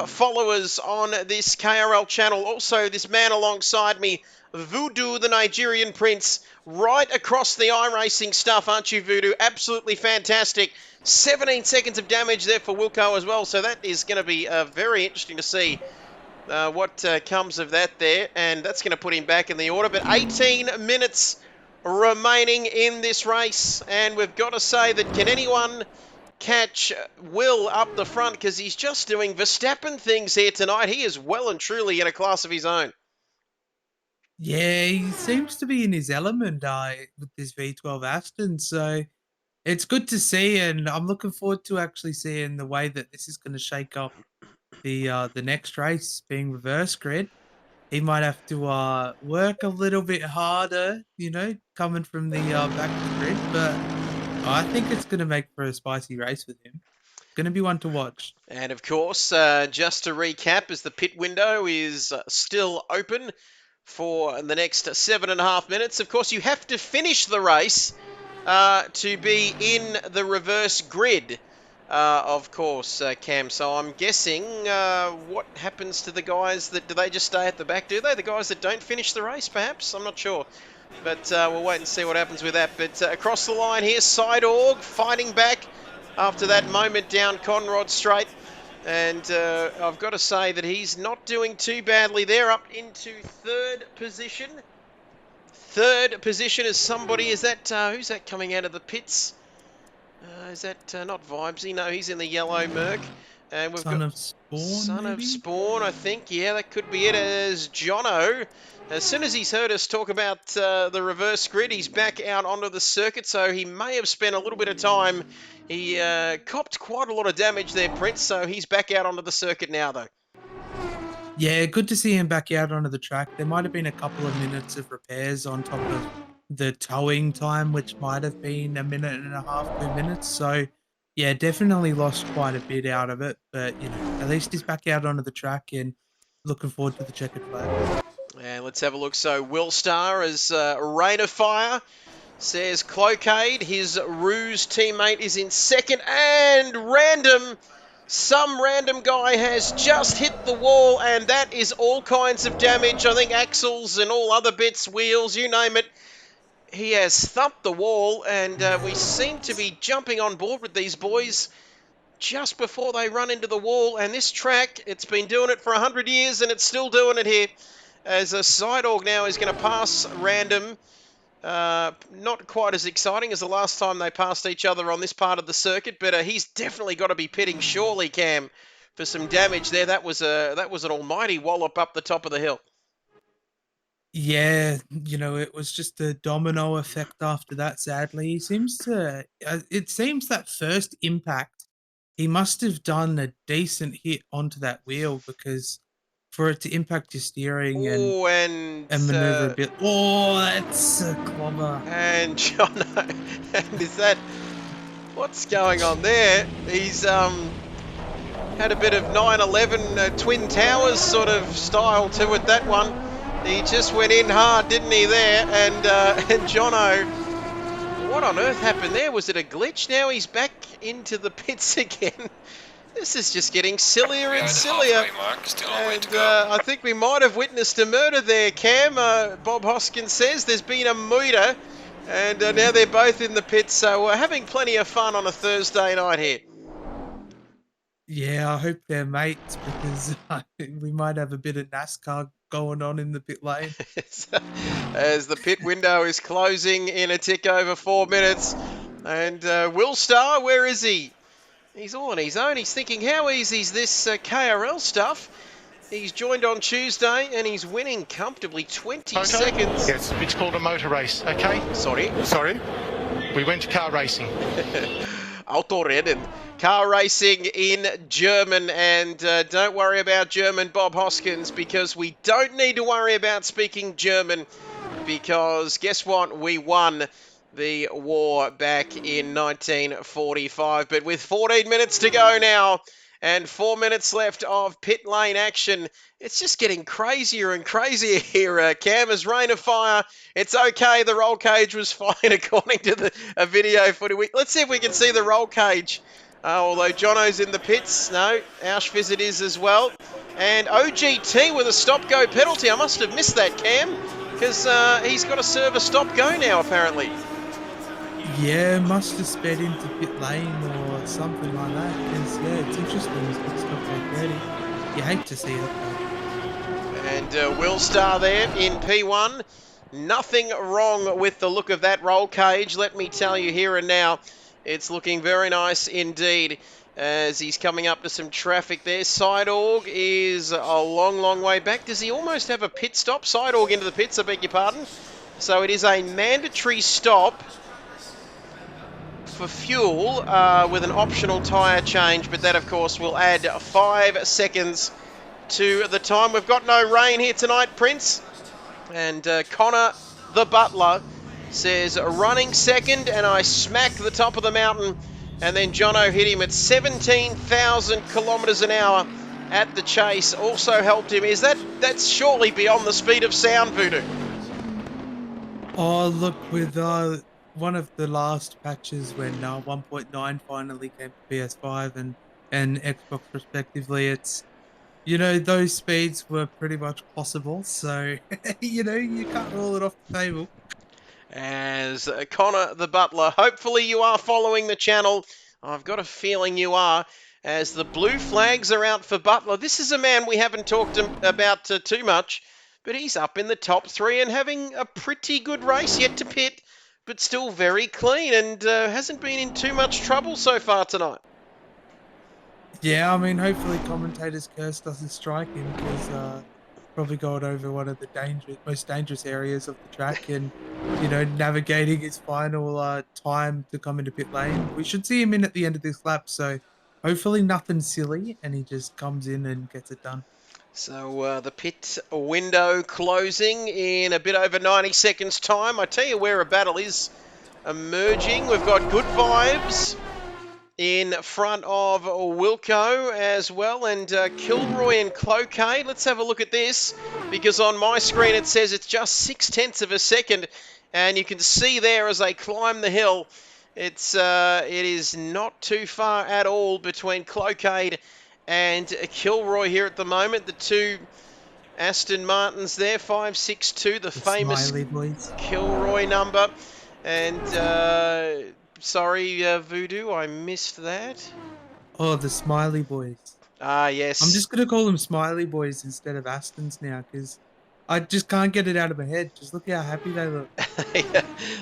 followers on this KRL channel. Also, this man alongside me, Voodoo, the Nigerian Prince, right across the iRacing stuff, aren't you, Voodoo? Absolutely fantastic. 17 seconds of damage there for Wilco as well, so that is going to be very interesting to see what comes of that there, and that's going to put him back in the order. But 18 minutes remaining in this race, and we've got to say that can anyone catch Will up the front, because he's just doing Verstappen things here tonight. He is well and truly in a class of his own. Yeah, he seems to be in his element with this V12 Aston, so it's good to see, and I'm looking forward to actually seeing the way that this is going to shake up the next race, being reverse grid. He might have to work a little bit harder, you know, coming from the back of the grid, but I think it's going to make for a spicy race with him. Going to be one to watch. And of course, just to recap, as the pit window is still open for the next 7.5 minutes. Of course, you have to finish the race to be in the reverse grid, of course, Cam. So I'm guessing what happens to the guys that, do they just stay at the back, do they? The guys that don't finish the race, perhaps? I'm not sure. But we'll wait and see what happens with that. But across the line here, Sideorg fighting back after that moment down Conrod Straight. And I've got to say that he's not doing too badly there, up into 3rd position. 3rd position is somebody, is that, who's that coming out of the pits? Is that not Vibesy? No, he's in the yellow Merc. And we've Son got of Spawn, Son maybe? of Spawn, I think. Yeah, that could be it, as Jono. As soon as he's heard us talk about the reverse grid, he's back out onto the circuit, so he may have spent a little bit of time. He copped quite a lot of damage there, Prince, so he's back out onto the circuit now, though. Yeah, good to see him back out onto the track. There might have been a couple of minutes of repairs on top of the towing time, which might have been 1.5 minutes, 2 minutes. So, yeah, definitely lost quite a bit out of it. But, you know, at least he's back out onto the track and looking forward to the checkered flag. And let's have a look. So, Willstar as Rain of Fire says Cloquet. His Ruse teammate is in 2nd. And some random guy has just hit the wall, and that is all kinds of damage. I think axles and all other bits, wheels, you name it. He has thumped the wall, and we seem to be jumping on board with these boys just before they run into the wall. And this track, it's been doing it for 100 years, and it's still doing it here. As a Sideorg now is going to pass Random. Not quite as exciting as the last time they passed each other on this part of the circuit, but he's definitely got to be pitting, surely, Cam, for some damage there. That was an almighty wallop up the top of the hill. Yeah, it was just a domino effect after that, sadly. He seems to, it seems that first impact, he must have done a decent hit onto that wheel because for it to impact your steering and, Oh, and maneuver a bit. Oh, that's a clobber. and Jono, and is that what's going on there? He's had a bit of 9/11 Twin Towers sort of style to it, that one. He just went in hard, didn't he, there? And and Jono, what on earth happened there? Was it a glitch? Now he's back into the pits again. This is just getting sillier and sillier. And I think we might have witnessed a murder there, Cam. Bob Hoskins says there's been a murder. And now they're both in the pits, so we're having plenty of fun on a Thursday night here. Yeah, I hope they're mates because we might have a bit of NASCAR going on in the pit lane. As the pit window is closing in a tick over 4 minutes. And Will Starr, where is he? He's all on his own. He's thinking, how easy is this KRL stuff? He's joined on Tuesday and he's winning comfortably 20 seconds. Yes, it's called a motor race, okay? Sorry? Sorry? We went to car racing. Autorennen. Car racing in German, and don't worry about German, Bob Hoskins, because we don't need to worry about speaking German, because guess what? We won the war back in 1945. But with 14 minutes to go now, and 4 minutes left of pit lane action, it's just getting crazier and crazier here. Cam, as rain of fire. It's okay. The roll cage was fine according to a video footage. Let's see if we can see the roll cage. Although Jono's in the pits. No, Auschwitz it is as well. And OGT with a stop-go penalty. I must have missed that, Cam, because he's got to serve a stop-go now, apparently. Yeah, must have sped into pit lane or something like that. Because, yeah, it's interesting. He's got stop-go 30. You hate to see it. And Will Starr there in P1. Nothing wrong with the look of that roll cage, let me tell you here and now. It's looking very nice indeed as he's coming up to some traffic there. Sideorg is a long, long way back. Does he almost have a pit stop? Sideorg into the pits, I beg your pardon. So it is a mandatory stop for fuel with an optional tyre change, but that, of course, will add 5 seconds to the time. We've got no rain here tonight, Prince. And Connor the Butler says running second, and I smacked the top of the mountain, and then Jono hit him at 17,000 kilometres an hour at the chase. Also helped him. That's surely beyond the speed of sound, Voodoo? Oh, look, with one of the last patches when 1.9 finally came to PS5 and Xbox respectively, it's those speeds were pretty much possible, so you can't rule it off the table. As Connor the Butler, hopefully you are following the channel. I've got a feeling you are, as the blue flags are out for Butler. This is a man we haven't talked about too much, but he's up in the top 3 and having a pretty good race, yet to pit, but still very clean and hasn't been in too much trouble so far tonight. Yeah, I mean, hopefully commentator's curse doesn't strike him, because probably going over one of the most dangerous areas of the track and, navigating his final time to come into pit lane. We should see him in at the end of this lap, so hopefully nothing silly and he just comes in and gets it done. So the pit window closing in a bit over 90 seconds time. I tell you where a battle is emerging. We've got good vibes in front of Wilco as well, and Kilroy and Cloquet. Let's have a look at this, because on my screen it says it's just 0.6 of a second, and you can see there as they climb the hill, it is not too far at all between Cloquet and Kilroy here at the moment. The two Aston Martins there, 562, the famous Kilroy number, and sorry, Voodoo, I missed that. Oh, the Smiley Boys. Ah, yes. I'm just going to call them Smiley Boys instead of Astons now, because I just can't get it out of my head. Just look how happy they look.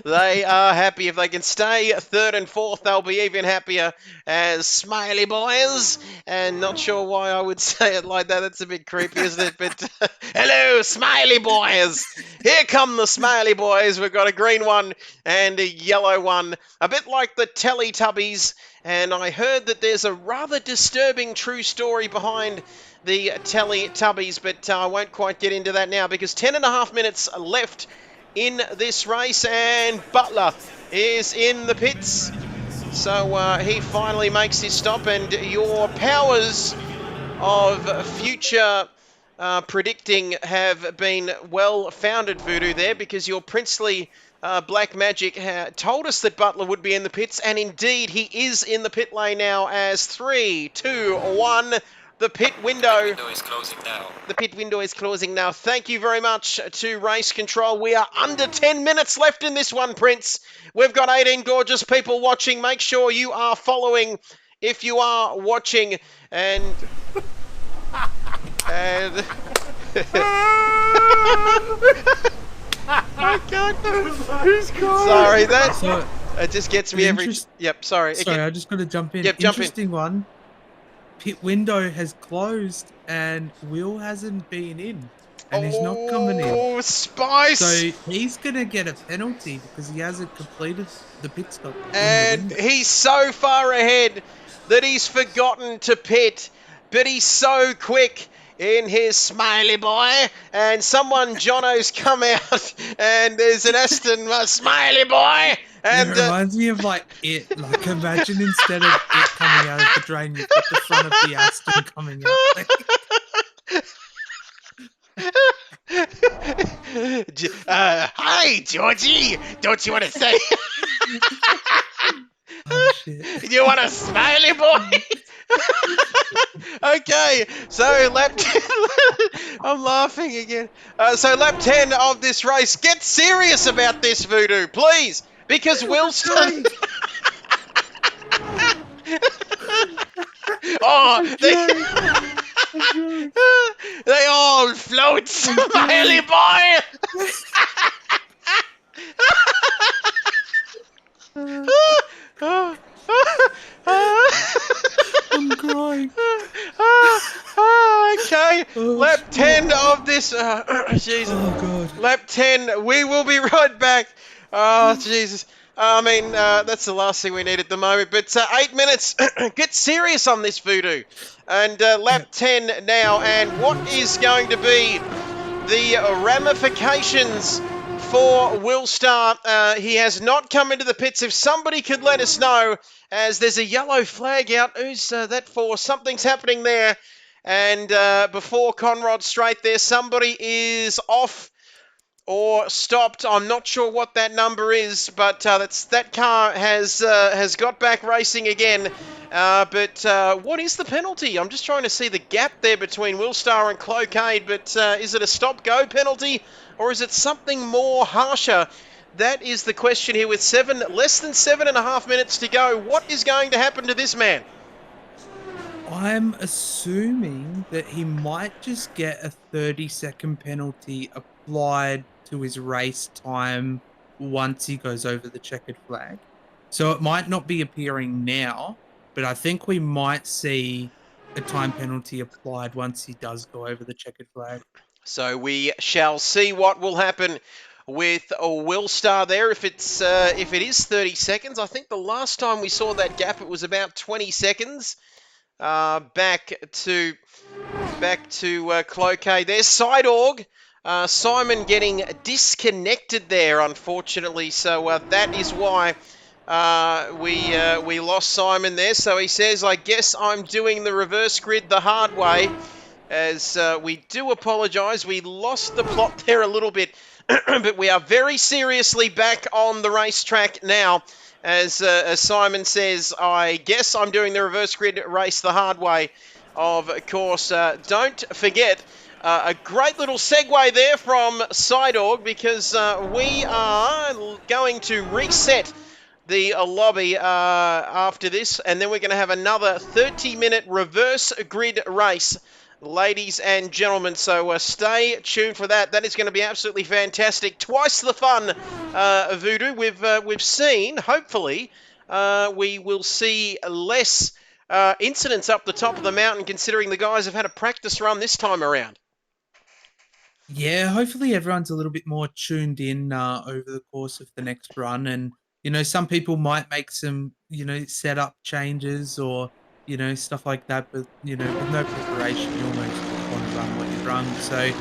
They are happy. If they can stay third and fourth, they'll be even happier as Smiley Boys. And not sure why I would say it like that. That's a bit creepy, isn't it? But hello, Smiley Boys. Here come the Smiley Boys. We've got a green one and a yellow one. A bit like the Teletubbies. And I heard that there's a rather disturbing true story behind the Teletubbies, but I won't quite get into that now because 10.5 minutes left in this race, and Butler is in the pits. So he finally makes his stop, and your powers of future predicting have been well founded, Voodoo, there, because your princely black magic told us that Butler would be in the pits, and indeed he is in the pit lane now as 3, 2, 1. The pit window is closing now. The pit window is closing now. Thank you very much to Race Control. We are under 10 minutes left in this one, Prince. We've got 18 gorgeous people watching. Make sure you are following if you are watching. And oh God, who's crying? Sorry, it just gets me every. Yep, sorry. Sorry, I just got to jump in. Yep, jump in. Interesting one. Pit window has closed and Will hasn't been in, and he's not coming in. Oh, Spice! So he's gonna get a penalty because he hasn't completed the pit stop. And he's so far ahead that he's forgotten to pit, but he's so quick in his Smiley Boy, and someone Jono's come out, and there's an Aston Smiley Boy. And it reminds me of like it. Like imagine instead of it coming out of the drain, you've got the front of the Aston coming out. Hi, Georgie. Don't you want to say? Oh, shit. You want a Smiley Boy? Okay, so lap 10, I'm laughing again. So lap 10 of this race. Get serious about this, Voodoo, please, because Wilson. Oh, they all float, Smiley Boy. I'm crying. Okay, lap 10 of this. Jesus. Oh God. Lap 10. We will be right back. Oh Jesus. I mean, that's the last thing we need at the moment. But 8 minutes. Get serious on this, Voodoo. And lap 10 now. And what is going to be the ramifications for Will Star? He has not come into the pits. If somebody could let us know, as there's a yellow flag out. Who's that for? Something's happening there. And before Conrod straight there, somebody is off or stopped. I'm not sure what that number is, but that car has got back racing again. But what is the penalty? I'm just trying to see the gap there between Willstar and Cloquet. But is it a stop-go penalty, or is it something more harsher? That is the question here with less than 7.5 minutes to go. What is going to happen to this man? I'm assuming that he might just get a 30-second penalty applied to his race time once he goes over the checkered flag. So it might not be appearing now, but I think we might see a time penalty applied once he does go over the checkered flag. So we shall see what will happen with Willstar there. If it is 30 seconds, I think the last time we saw that gap, it was about 20 seconds. Back to Cloquet. There's Sidorg. Simon getting disconnected there, unfortunately. So that is why we lost Simon there. So he says, I guess I'm doing the reverse grid the hard way. As we do apologise. We lost the plot there a little bit. But we are very seriously back on the racetrack now. As Simon says, I guess I'm doing the reverse grid race the hard way. Of course, don't forget a great little segue there from Sidorg, because we are going to reset the lobby after this, and then we're going to have another 30-minute reverse grid race ladies and gentlemen. So stay tuned for that. That is going to be absolutely fantastic. Twice the fun, Voodoo. We've seen, hopefully, we will see less incidents up the top of the mountain, considering the guys have had a practice run this time around. Yeah, hopefully everyone's a little bit more tuned in over the course of the next run. And, some people might make some, setup changes or, stuff like that. But, with no preparation, you almost just want to run what you've run. So,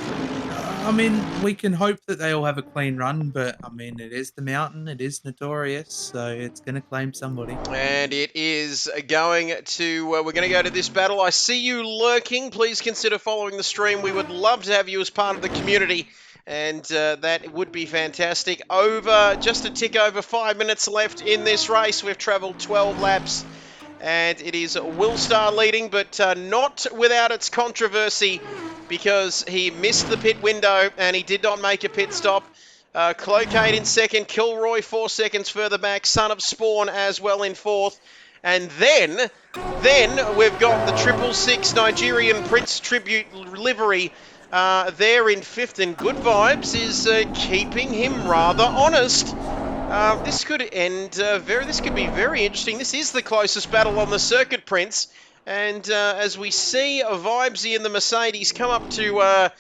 we can hope that they all have a clean run. But, it is the mountain. It is notorious. So it's going to claim somebody. And it is going to, we're going to go to this battle. I see you lurking. Please consider following the stream. We would love to have you as part of the community. And that would be fantastic. Just a tick over 5 minutes left in this race. We've travelled 12 laps. And it is Willstar leading, but not without its controversy, because he missed the pit window and he did not make a pit stop. Clocade in second, Kilroy 4 seconds further back, Son of Spawn as well in fourth. And then we've got the 666 Nigerian Prince Tribute livery there in fifth, and Good Vibes is keeping him rather honest. This could end this could be very interesting. This is the closest battle on the circuit, Prince. And as we see Vibesy in the Mercedes come up to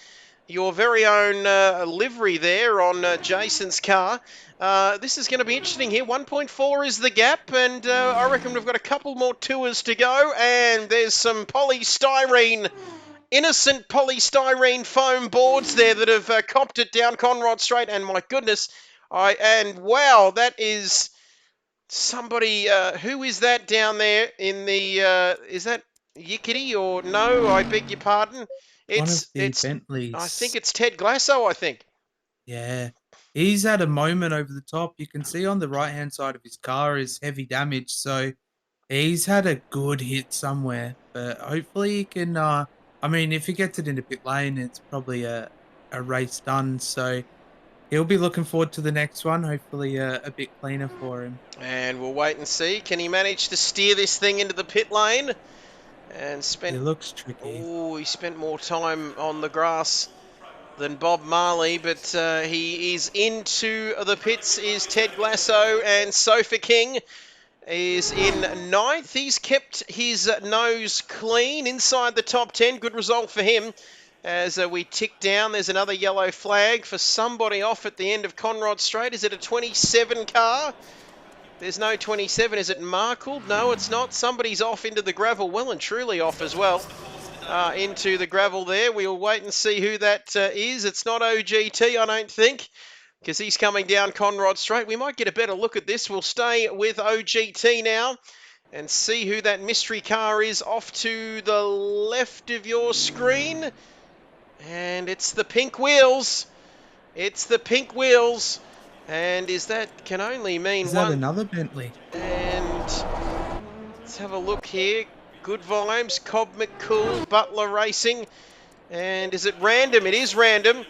your very own livery there on Jason's car. This is going to be interesting here. 1.4 is the gap, and I reckon we've got a couple more tours to go. And there's some innocent polystyrene foam boards there that have copped it down Conrod Straight. And my goodness, wow, that is somebody. Who is that down there in the? Is that Yickety or no? I beg your pardon. It's Bentleys. I think it's Ted Glasso, I think. Yeah. He's had a moment over the top. You can see on the right-hand side of his car is heavy damage. So he's had a good hit somewhere. But hopefully he can... if he gets it into pit lane, it's probably a race done. So he'll be looking forward to the next one. Hopefully a bit cleaner for him. And we'll wait and see. Can he manage to steer this thing into the pit lane? And It looks tricky. Oh, he spent more time on the grass than Bob Marley, but he is into the pits, is Ted Glasso, and Sofa King is in ninth. He's kept his nose clean inside the top 10. Good result for him. As we tick down, there's another yellow flag for somebody off at the end of Conrod Straight. Is it a 27 car? There's no 27. Is it Markled? No, it's not. Somebody's off into the gravel. Well and truly off as well. Into the gravel there. We'll wait and see who that is. It's not OGT, I don't think, because he's coming down Conrod Straight. We might get a better look at this. We'll stay with OGT now and see who that mystery car is off to the left of your screen. And it's the pink wheels. It's the pink wheels. And can only mean is one. Is that another Bentley? And let's have a look here. Good Vibes, Cobb McCool, Butler Racing. And is it random? It is random.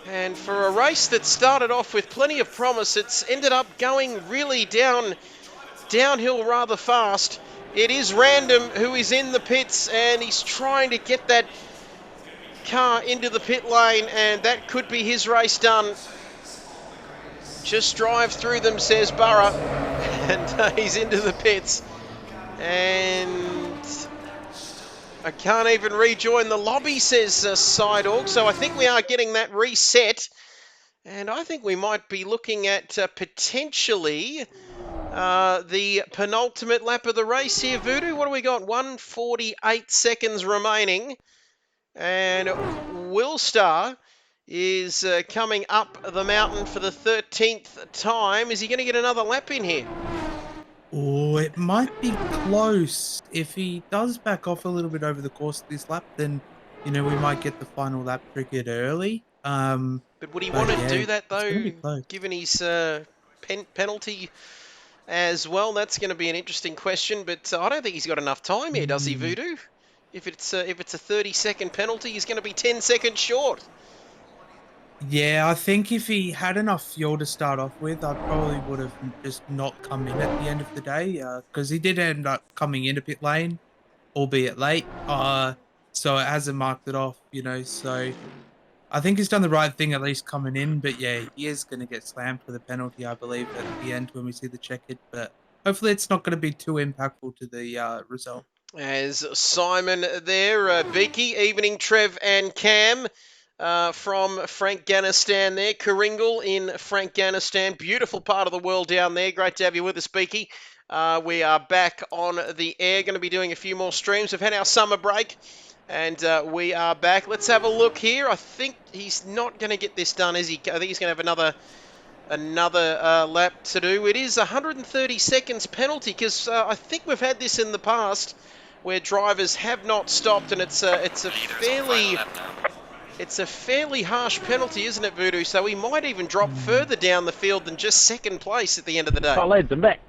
And for a race that started off with plenty of promise, it's ended up going really downhill rather fast. It is random who is in the pits, and he's trying to get that car into the pit lane, and that could be his race done. Just drive through them, says Burra, and he's into the pits. And I can't even rejoin the lobby, says Sidehawk. So I think we are getting that reset. And I think we might be looking at potentially the penultimate lap of the race here, Voodoo. What do we got? 1:48 seconds remaining. And Willstar is coming up the mountain for the 13th time. Is he going to get another lap in here? Oh, it might be close. If he does back off a little bit over the course of this lap, then, we might get the final lap triggered early. But would he want to do that, though, given his penalty as well? That's going to be an interesting question, but I don't think he's got enough time here, does he, Voodoo? If it's a 30-second penalty, he's going to be 10 seconds short. Yeah, I think if he had enough fuel to start off with, I probably would have just not come in at the end of the day, because he did end up coming into pit lane, albeit late. so it hasn't marked it off, you know. So I think he's done the right thing at least coming in, but yeah, he is going to get slammed with a penalty, I believe, at the end when we see the checkered. But hopefully, it's not going to be too impactful to the result. As Simon there, Beaky, evening Trev and Cam from Frankganistan there. Karingal in Frankganistan. Beautiful part of the world down there. Great to have you with us, Beaky. We are back on the air. Going to be doing a few more streams. We've had our summer break and we are back. Let's have a look here. I think he's not going to get this done, is he? I think he's going to have another lap to do. It is 130 seconds penalty because I think we've had this in the past where drivers have not stopped, and it's a fairly harsh penalty, isn't it, Voodoo? So he might even drop further down the field than just second place at the end of the day. Oh, lads, I'm back.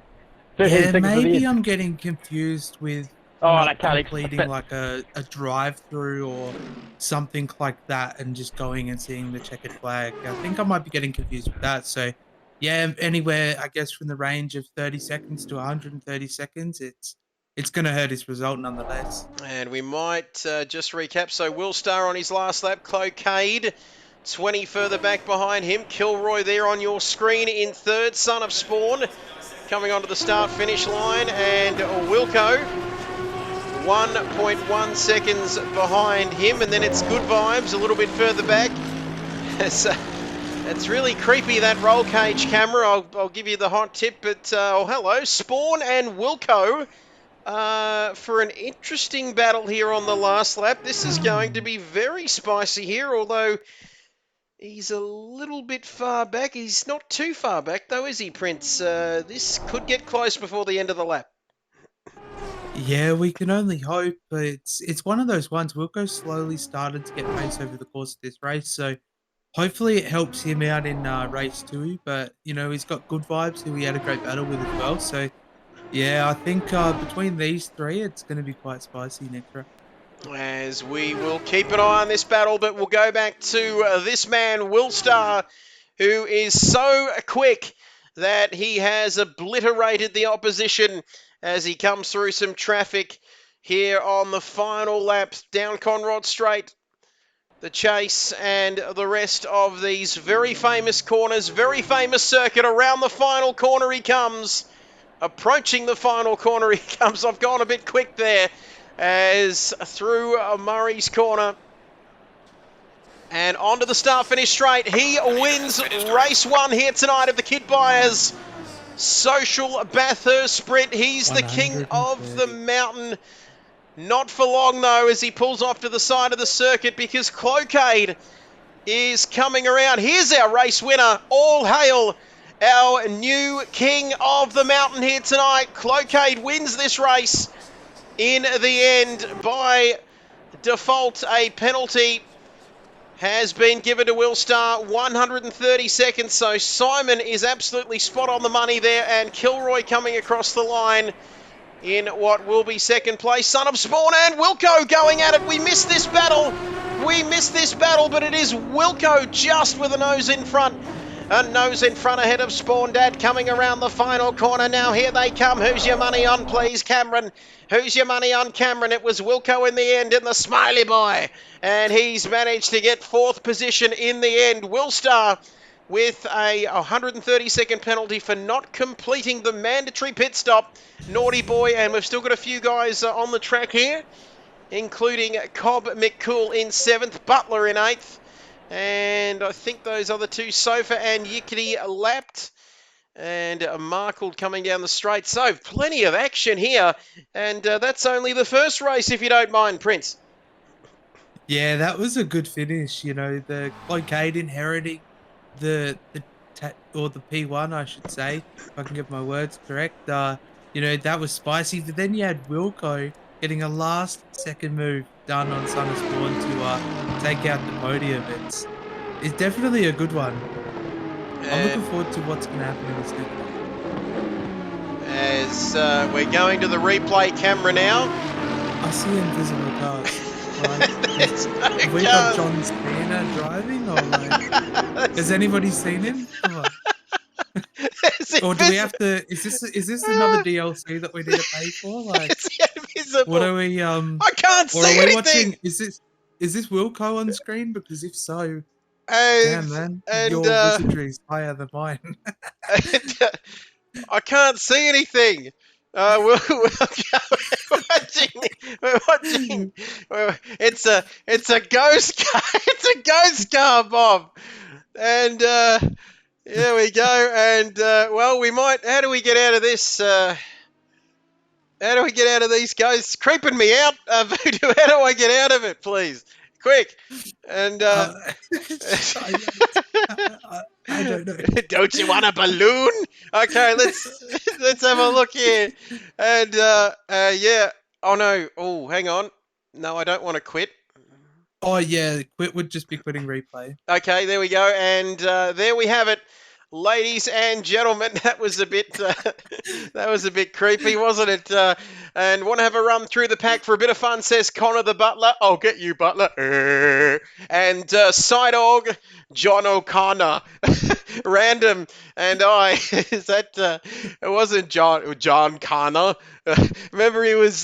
Yeah, maybe I'm getting confused with completing like a drive-through or something like that and just going and seeing the checkered flag. I think I might be getting confused with that. So, yeah, anywhere, I guess, from the range of 30 seconds to 130 seconds, it's going to hurt his result nonetheless. And we might just recap. So, Will Star on his last lap, Cloquet 20 further back behind him. Kilroy there on your screen in third, Son of Spawn coming onto the start-finish line, and Wilco 1.1 seconds behind him, and then it's Good Vibes a little bit further back. It's really creepy, that roll cage camera. I'll give you the hot tip, but oh, hello, Spawn and Wilco for an interesting battle here on the last lap. This is going to be very spicy here, although he's a little bit far back. He's not too far back, though, is he, Prince? This could get close before the end of the lap. Yeah, we can only hope, but it's one of those ones. Wilco slowly started to get pace over the course of this race, so hopefully it helps him out in race 2. But, you know, he's got Good Vibes, who he had a great battle with as well. So, yeah, I think between these three, it's going to be quite spicy next round. As we will keep an eye on this battle, but we'll go back to this man, Will Star, who is so quick that he has obliterated the opposition as he comes through some traffic here on the final lap down Conrod Straight. The chase and the rest of these very famous corners, very famous circuit. Around the final corner he comes. Approaching the final corner he comes. I've gone a bit quick there as through Murray's corner. And onto the start-finish straight. He wins race 1 here tonight of the Kit Buyers Social Bathurst Sprint. He's the king of the mountain. Not for long, though, as he pulls off to the side of the circuit because Cloquet is coming around. Here's our race winner. All hail our new king of the mountain here tonight. Cloquet wins this race in the end by default. A penalty has been given to Will Star, 130 seconds, so Simon is absolutely spot on the money there, and Kilroy coming across the line in what will be second place. Son of Spawn and Wilco going at it. We missed this battle, but it is Wilco just with a nose in front. A nose in front ahead of Spawn Dad coming around the final corner. Now here they come. Who's your money on, please, Cameron? Who's your money on, Cameron? It was Wilco in the end, in the smiley boy. And he's managed to get 4th position in the end. Will Star with a 130-second penalty for not completing the mandatory pit stop. Naughty boy, and we've still got a few guys on the track here, including Cobb McCool in 7th, Butler in 8th. And I think those other two, Sofa and Yickety, lapped. And Markle coming down the straight. So plenty of action here. And that's only the first race, if you don't mind, Prince. Yeah, that was a good finish. You know, the Cloquet inheriting the P1, I should say, if I can get my words correct. You know, that was spicy. But then you had Wilco getting a last-second move done on Son of Spawn to take out the podium. It's definitely a good one. I'm looking forward to what's going to happen in this next one. As we're going to the replay camera now. I see invisible cars. Like, There's no have we got John Cena driving? Or like, has anybody seen him? Come on. Or do we have to? Is this another DLC that we need to pay for? Like, it's going to invisible. What are we I can't or see are we anything. watching? Is this Wilco on screen? Because if so, And, damn man, and, your wizardry is higher than mine. and I can't see anything. We're watching. We're watching. It's a ghost car. It's a ghost car, Bob. And there we go. And well, we might. How do we get out of this? How do we get out of these ghosts creeping me out? Voodoo, how do I get out of it, please? Quick. And I, I don't know. don't you want a balloon? Okay, let's have a look here. And yeah. Oh no. Oh, hang on. No, I don't want to quit. Oh yeah, quit would just be quitting replay. Okay, there we go. And there we have it. Ladies and gentlemen, that was a bit creepy, wasn't it? And want to have a run through the pack for a bit of fun, says Connor the Butler. I'll get you, Butler. And Sidog, John O'Connor, random, and I. Is that? It wasn't John Connor. Remember he was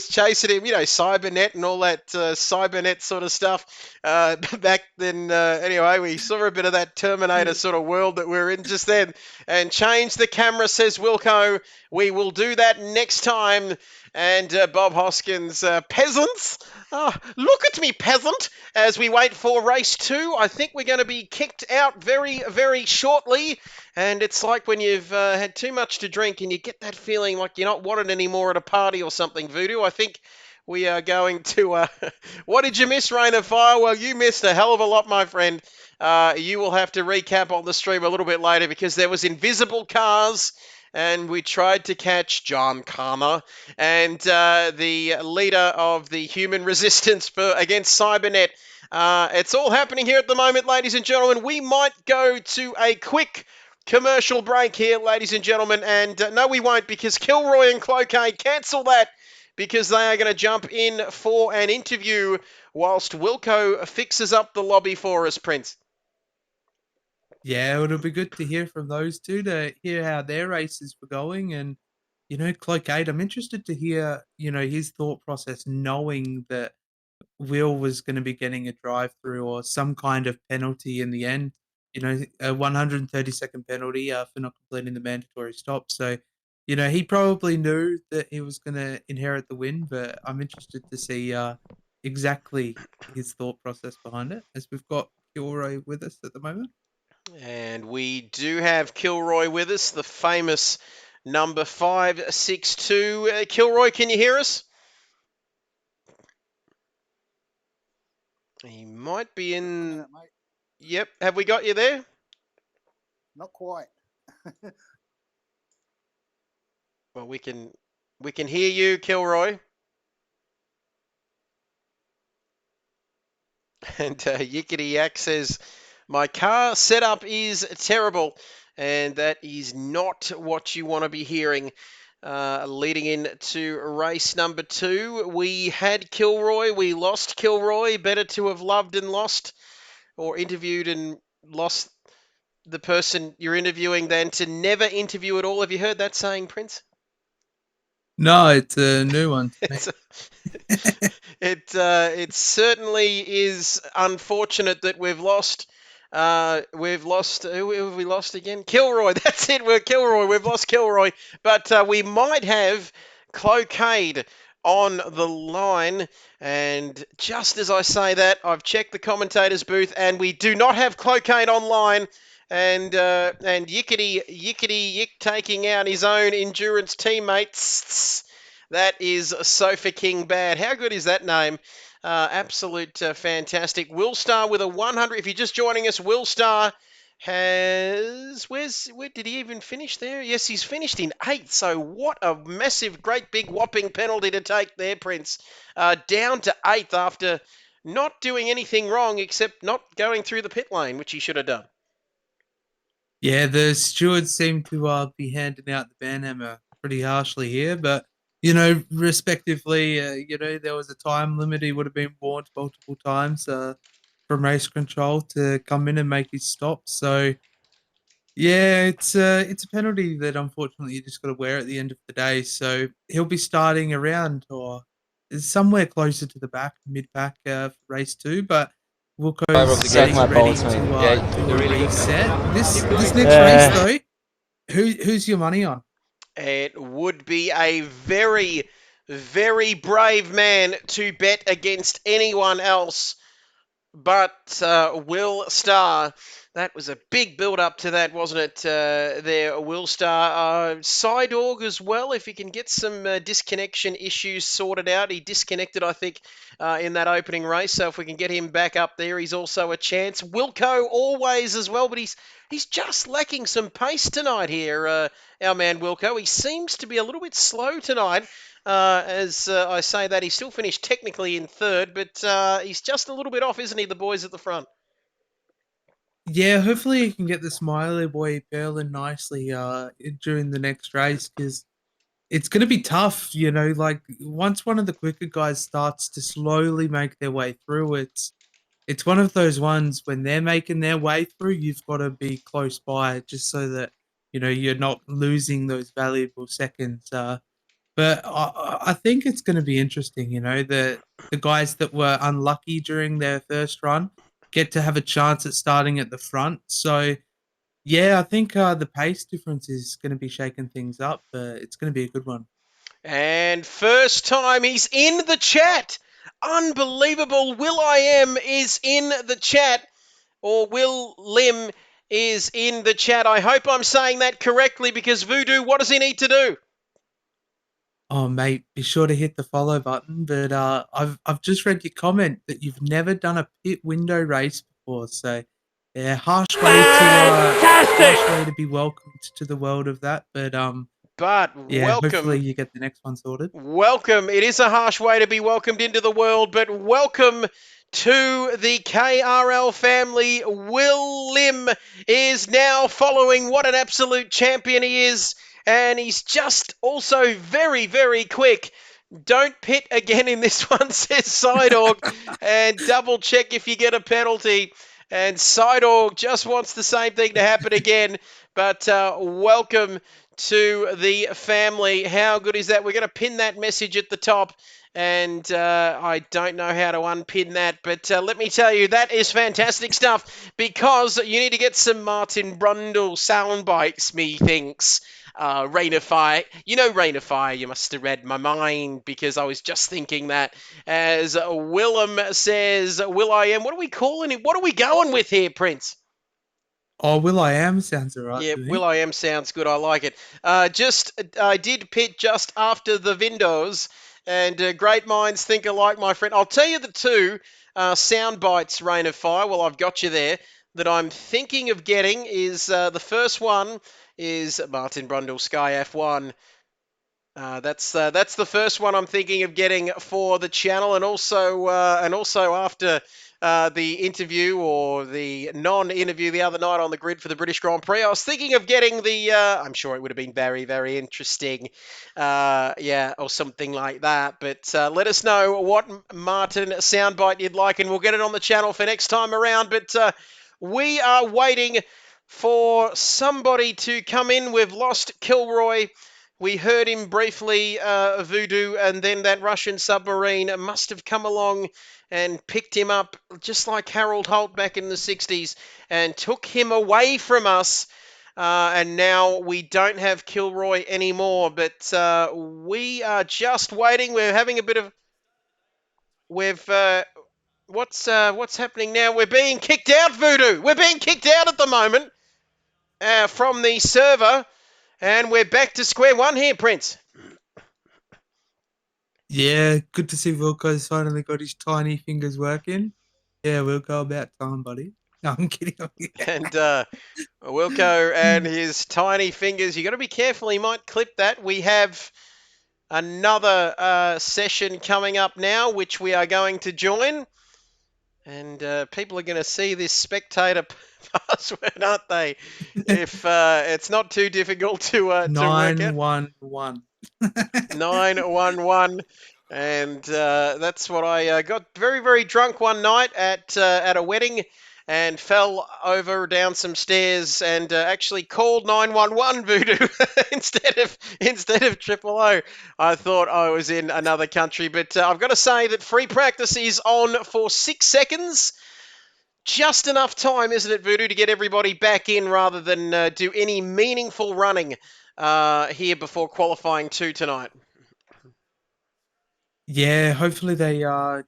chasing him, Cybernet and all that Cybernet sort of stuff. Back then, anyway, we saw a bit of that Terminator sort of world that we're in just then. And change the camera, says Wilco. We will do that next time. And Bob Hoskins, peasants. Oh, look at me, peasant. As we wait for race 2, I think we're going to be kicked out very, very shortly. And it's like when you've had too much to drink and you get that feeling like you're not wanted anymore at a party or something, Voodoo. I think we are going to... what did you miss, Rain of Fire? Well, you missed a hell of a lot, my friend. You will have to recap on the stream a little bit later because there was invisible cars and we tried to catch John Connor and the leader of the human resistance against Cybernet. It's all happening here at the moment, ladies and gentlemen. We might go to a quick commercial break here, ladies and gentlemen, and no, we won't, because Kilroy and Cloquet cancel that because they are going to jump in for an interview whilst Wilco fixes up the lobby for us, Prince. Yeah, it'll be good to hear from those two, to hear how their races were going. And, Cloquet, I'm interested to hear, his thought process, knowing that Will was going to be getting a drive-through or some kind of penalty in the end, a 130-second penalty for not completing the mandatory stop. So, he probably knew that he was going to inherit the win, but I'm interested to see exactly his thought process behind it, as we've got Kilroy with us at the moment. And we do have Kilroy with us, the famous number 562. Kilroy, can you hear us? He might be in... Yep, have we got you there? Not quite. Well, we can hear you, Kilroy. And Yickety Yak says, my car setup is terrible, and that is not what you want to be hearing. Leading into race number 2, we had Kilroy, we lost Kilroy. Better to have loved and lost, or interviewed and lost the person you're interviewing, than to never interview at all. Have you heard that saying, Prince? No, it's a new one to me. It certainly is unfortunate that we've lost. Who have we lost again? Kilroy. That's it. We're Kilroy. We've lost Kilroy, but we might have Cloquet on the line. And just as I say that, I've checked the commentator's booth, and we do not have Cloquet online. And Yickety Yick taking out his own endurance teammates. That is Sofa King Bad. How good is that name? Absolute fantastic. Willstar with a 100. If you're just joining us, Willstar has... Where did he even finish there? Yes, he's finished in 8th. So what a massive, great, big, whopping penalty to take there, Prince. Down to 8th after not doing anything wrong except not going through the pit lane, which he should have done. Yeah, the stewards seem to be handing out the banhammer pretty harshly here, but respectively, there was a time limit. He would have been warned multiple times from race control to come in and make his stop. So, Yeah, it's a penalty that unfortunately you just got to wear at the end of the day. So he'll be starting around or somewhere closer to the back, mid back for race 2. But Wilco's getting ready to do a reset. This next race though, who's your money on? It would be a very, very brave man to bet against anyone else but Will Star. That was a big build-up to that, wasn't it, there, Will Star? Sidorg as well, if he can get some disconnection issues sorted out. He disconnected, I think, in that opening race, so if we can get him back up there, he's also a chance. Wilco always as well, but he's just lacking some pace tonight here, our man Wilco. He seems to be a little bit slow tonight. As I say that, he still finished technically in third, but he's just a little bit off, isn't he, the boys at the front? Yeah, hopefully he can get the smiley boy purling nicely during the next race because it's going to be tough, like once one of the quicker guys starts to slowly make their way through, it's one of those ones when they're making their way through, you've got to be close by just so that, you're not losing those valuable seconds. But I think it's going to be interesting, the guys that were unlucky during their first run get to have a chance at starting at the front. So, yeah, I think the pace difference is going to be shaking things up, but it's going to be a good one. And first time he's in the chat. Unbelievable. Will I Am is in the chat, or Will Lim is in the chat. I hope I'm saying that correctly because Voodoo, what does he need to do? Oh, mate, be sure to hit the follow button. But I've just read your comment that you've never done a pit window race before. So, yeah, harsh way to be welcomed to the world of that. But yeah, welcome. Hopefully you get the next one sorted. Welcome. It is a harsh way to be welcomed into the world, but welcome to the KRL family. Will Lim is now following. What an absolute champion he is. And he's just also very, very quick. Don't pit again in this one, says Sidorg. And double check if you get a penalty. And Sidorg just wants the same thing to happen again. But welcome to the family. How good is that? We're going to pin that message at the top. And I don't know how to unpin that, but let me tell you, that is fantastic stuff because you need to get some Martin Brundle sound bites, methinks. Rain of Fire. You know Rain of Fire, you must have read my mind because I was just thinking that. As Willem says, Will I Am. What are we calling it? What are we going with here, Prince? Oh, Will I Am sounds all right. Yeah, Will I Am sounds good. I like it. I did pit just after the Vindos, and great minds think alike, my friend. I'll tell you the two sound bites, Rain of Fire. Well, I've got you there. That I'm thinking of getting is the first one is Martin Brundle Sky F1. That's the first one I'm thinking of getting for the channel, and also after the interview or the non-interview the other night on the grid for the British Grand Prix, I was thinking of getting the. I'm sure it would have been very, very interesting, or something like that. But let us know what Martin soundbite you'd like, and we'll get it on the channel for next time around. But we are waiting for somebody to come in. We've lost Kilroy. We heard him briefly, Voodoo, and then that Russian submarine must have come along and picked him up, just like Harold Holt back in the 60s, and took him away from us. And now we don't have Kilroy anymore, but we are just waiting. We're having a bit of... what's happening now? We're being kicked out, Voodoo. We're being kicked out at the moment from the server. And we're back to square one here, Prince. Yeah, good to see Wilco's finally got his tiny fingers working. Yeah, Wilco, about time, buddy. No, I'm kidding. And Wilco and his tiny fingers. You got to be careful. He might clip that. We have another session coming up now, which we are going to join. And people are going to see this spectator password, aren't they? If it's not too difficult to work out. 911. 911. And that's what I got very, very drunk one night at a wedding. and fell over down some stairs and actually called 911 Voodoo instead of 000. I thought I was in another country, but I've got to say that free practice is on for 6 seconds. Just enough time, isn't it, Voodoo, to get everybody back in rather than do any meaningful running here before qualifying 2 tonight. Yeah, hopefully they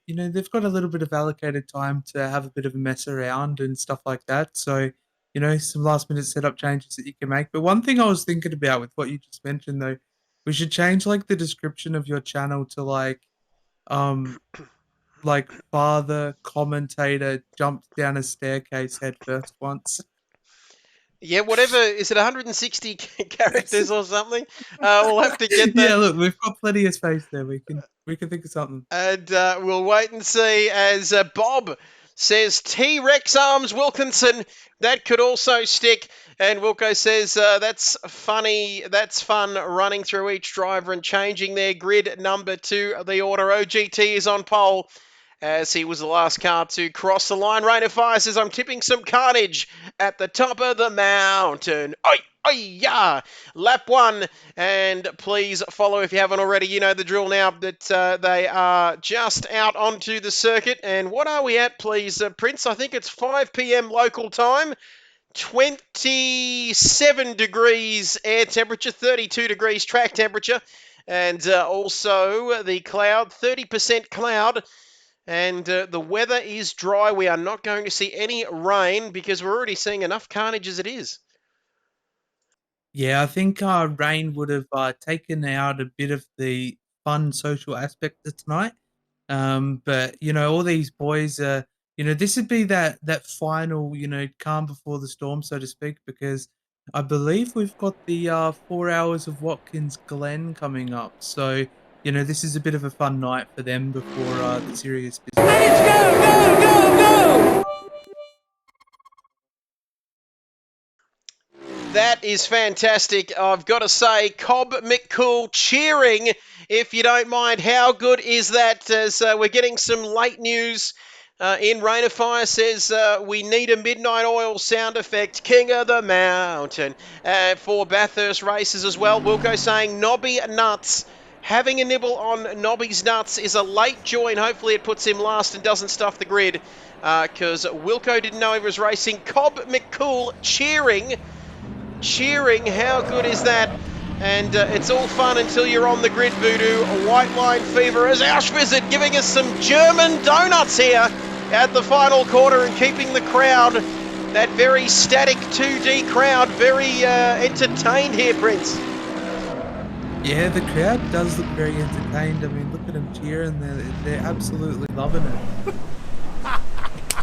they've got a little bit of allocated time to have a bit of a mess around and stuff like that. So, some last minute setup changes that you can make. But one thing I was thinking about with what you just mentioned though, we should change like the description of your channel to like father commentator jumped down a staircase head first once. Yeah, whatever. Is it 160 characters or something? We'll have to get that. Yeah, look, we've got plenty of space there. We can think of something. And we'll wait and see as Bob says T-Rex arms Wilkinson. That could also stick. And Wilco says that's funny. That's fun running through each driver and changing their grid number to the order. OGT is on pole, as he was the last car to cross the line. Rain of Fire says, I'm tipping some carnage at the top of the mountain. Oi, oi, yeah. Lap 1. And please follow if you haven't already. You know the drill now that they are just out onto the circuit. And what are we at, please, Prince? I think it's 5 p.m. local time. 27 degrees air temperature, 32 degrees track temperature. And also the cloud, 30% cloud. And the weather is dry. We are not going to see any rain because we're already seeing enough carnage as it is. Yeah, I think rain would have taken out a bit of the fun social aspect of tonight. But all these boys, this would be that final, calm before the storm, so to speak, because I believe we've got the 4 hours of Watkins Glen coming up. So, this is a bit of a fun night for them before the serious business. Let's go! That is fantastic. I've got to say, Cobb McCool cheering, if you don't mind. How good is that? As we're getting some late news in Rain of Fire says we need a Midnight Oil sound effect, King of the Mountain, for Bathurst races as well. Wilco saying Nobby Nuts. Having a nibble on Nobby's nuts is a late join. Hopefully it puts him last and doesn't stuff the grid because Wilco didn't know he was racing. Cobb McCool cheering. How good is that? And it's all fun until you're on the grid, Voodoo. A white line fever as Auschwitz giving us some German donuts here at the final quarter and keeping the crowd, that very static 2D crowd, very entertained here, Prince. Yeah, the crowd does look very entertained. I mean, look at them cheering. They're absolutely loving it. I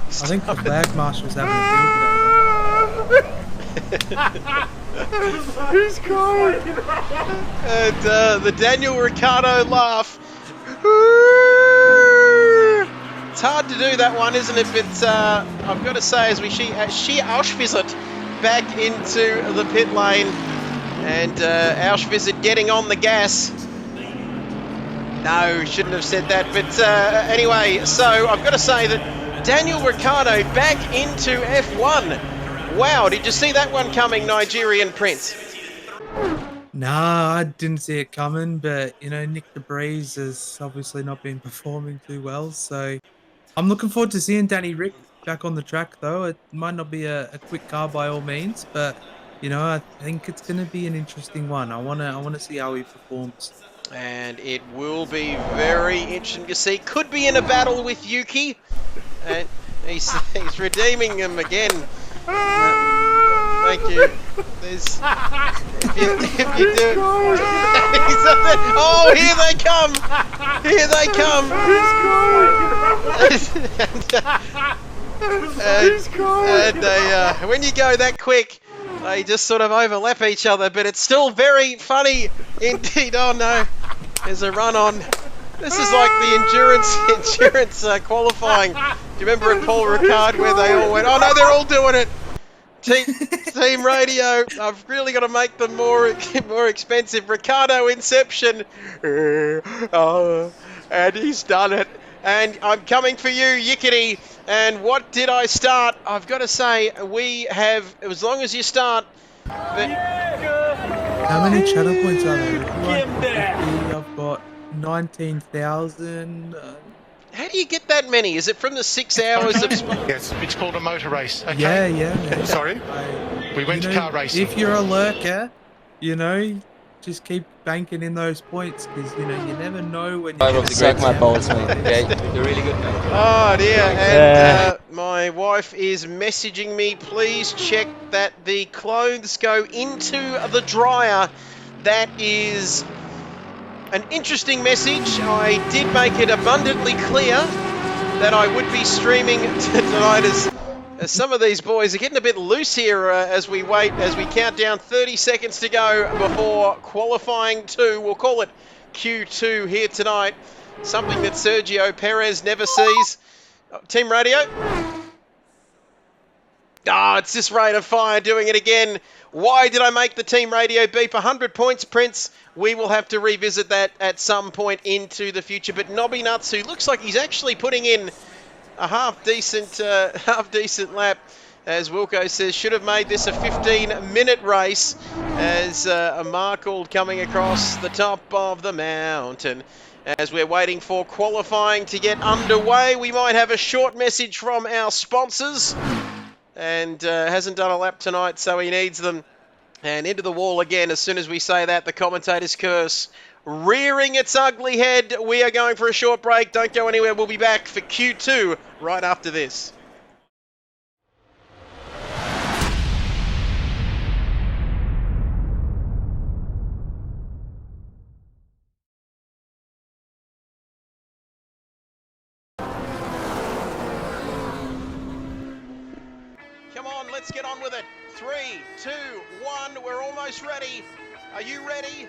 think the flag marshal's having a field day. Who's crying? And the Daniel Ricciardo laugh. It's hard to do that one, isn't it? But I've got to say, as she Auschwitz back into the pit lane, and Auschwitz getting on the gas. No, shouldn't have said that. But anyway, so I've got to say that Daniel Ricciardo back into F1. Wow, did you see that one coming, Nigerian Prince? Nah, I didn't see it coming, but, Nick DeBreeze has obviously not been performing too well, so I'm looking forward to seeing Danny Rick back on the track, though. It might not be a quick car by all means, but, I think it's going to be an interesting one. I want to see how he performs. And it will be very interesting to see. Could be in a battle with Yuki. And he's redeeming him again. Thank you. There's, if you do it. Oh, here they come! Here they come! And they, when you go that quick, they just sort of overlap each other, but it's still very funny indeed. Oh no, there's a run on. This is like the endurance qualifying. Do you remember at Paul Ricard where they all went, oh no, they're all doing it. Team Radio, I've really got to make them more expensive. Ricardo Inception. And he's done it. And I'm coming for you, Yickety. And what did I start? I've got to say, we have, as long as you start. But How many channel points are there? I've got 19,000. How do you get that many? Is it from the 6 hours of... Yes, it's called a motor race. Okay. Yeah. Sorry? We went to car racing. If you're a lurker, just keep banking in those points because, you never know when you're going to suck my balls, mate. Okay, you're really good, mate. Oh, dear. And my wife is messaging me, please check that the clothes go into the dryer. That is an interesting message. I did make it abundantly clear that I would be streaming tonight as some of these boys are getting a bit loose here as we count down 30 seconds to go before qualifying 2. We'll call it Q2 here tonight. Something that Sergio Perez never sees. Team radio. It's this Rain of Fire doing it again. Why did I make the team radio beep? 100 points, Prince. We will have to revisit that at some point into the future. But Nobby Nuts, who looks like he's actually putting in a half decent lap, as Wilco says, should have made this a 15-minute race as a Markle coming across the top of the mountain. As we're waiting for qualifying to get underway, we might have a short message from our sponsors. And hasn't done a lap tonight, so he needs them. And into the wall again as soon as we say that, the commentator's curse rearing its ugly head. We are going for a short break. Don't go anywhere. We'll be back for Q2 right after this. Come on, let's get on with it. 3, 2, 1, we're almost ready. Are you ready?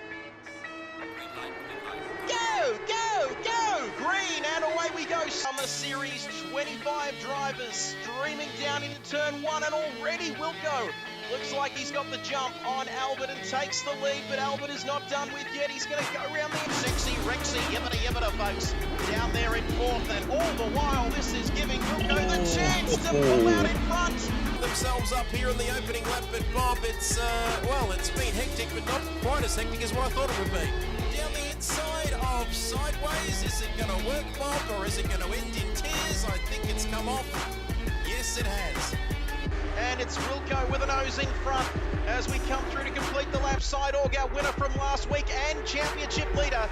Go, go, go! Green, and away we go. Summer Series 25 drivers streaming down into turn 1, and already Wilco looks like he's got the jump on Albert and takes the lead, but Albert is not done with yet. He's going to go around the sexy Rexy, yibbida, folks, down there in 4th, and all the while this is giving Wilco the chance to pull out in front. Themselves up here in the opening lap, but Bob, it's been hectic, but not quite as hectic as what I thought it would be. Down the inside of Sideways, is it going to work, Bob, or is it going to end in tears? I think it's come off. Yes, it has. And it's Wilco with a nose in front as we come through to complete the lap. Sideorg, our winner from last week and championship leader,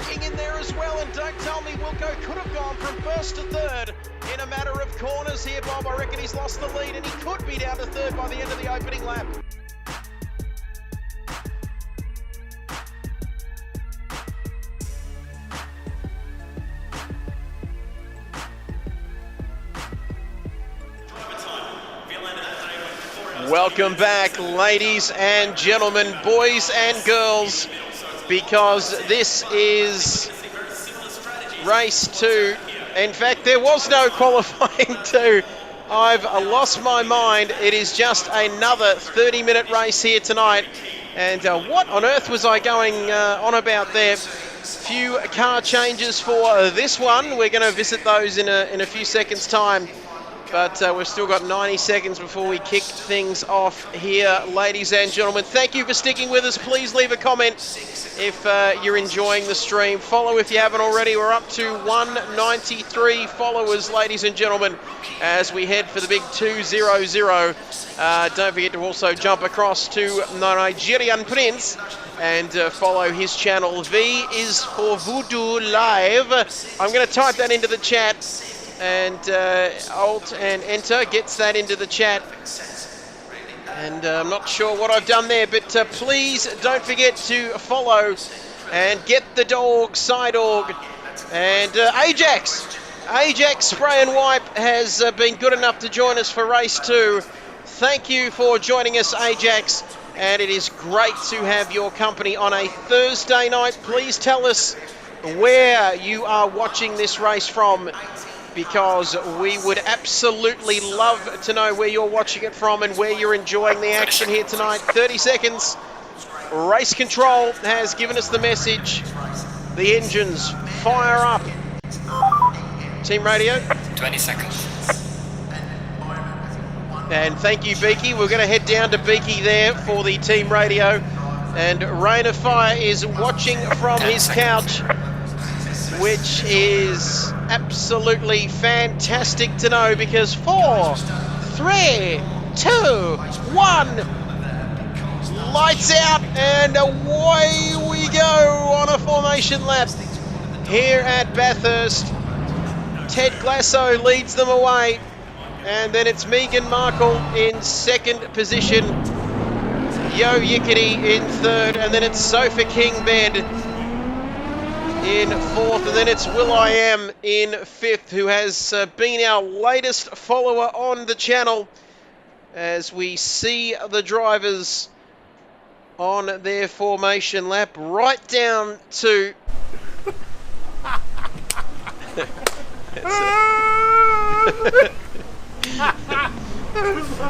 King in there as well. And don't tell me Wilco could have gone from 1st to 3rd in a matter of corners here, Bob. I reckon he's lost the lead and he could be down to 3rd by the end of the opening lap. Welcome back, ladies and gentlemen, boys and girls, because this is race 2. In fact, there was no qualifying 2. I've lost my mind. It is just another 30-minute race here tonight. And what on earth was I going on about there? Few car changes for this one. We're going to visit those in a few seconds' time. But we've still got 90 seconds before we kick things off here, ladies and gentlemen. Thank you for sticking with us. Please leave a comment if you're enjoying the stream. Follow if you haven't already. We're up to 193 followers, ladies and gentlemen, as we head for the big 200. Don't forget to also jump across to the Nigerian Prince and follow his channel. V is for Voodoo Live. I'm going to type that into the chat. And Alt and Enter gets that into the chat. And I'm not sure what I've done there, but please don't forget to follow and get the dog, Sideorg. And Ajax Spray and Wipe has been good enough to join us for race 2. Thank you for joining us, Ajax. And it is great to have your company on a Thursday night. Please tell us where you are watching this race from, because we would absolutely love to know where you're watching it from and where you're enjoying the action here tonight. 30 seconds. Race Control has given us the message. The engines fire up. Team Radio. 20 seconds. And thank you, Beaky. We're going to head down to Beaky there for the team radio. And Rain of Fire is watching from his couch, which is absolutely fantastic to know, because 4, 3, 2, 1, lights out, and away we go on a formation lap here at Bathurst. Ted Glasso leads them away, and then it's Megan Markle in second position, Yo Yickety in third, and then it's Sophie King Bed in fourth, and then it's will.i.am in fifth, who has been our latest follower on the channel, as we see the drivers on their formation lap right down to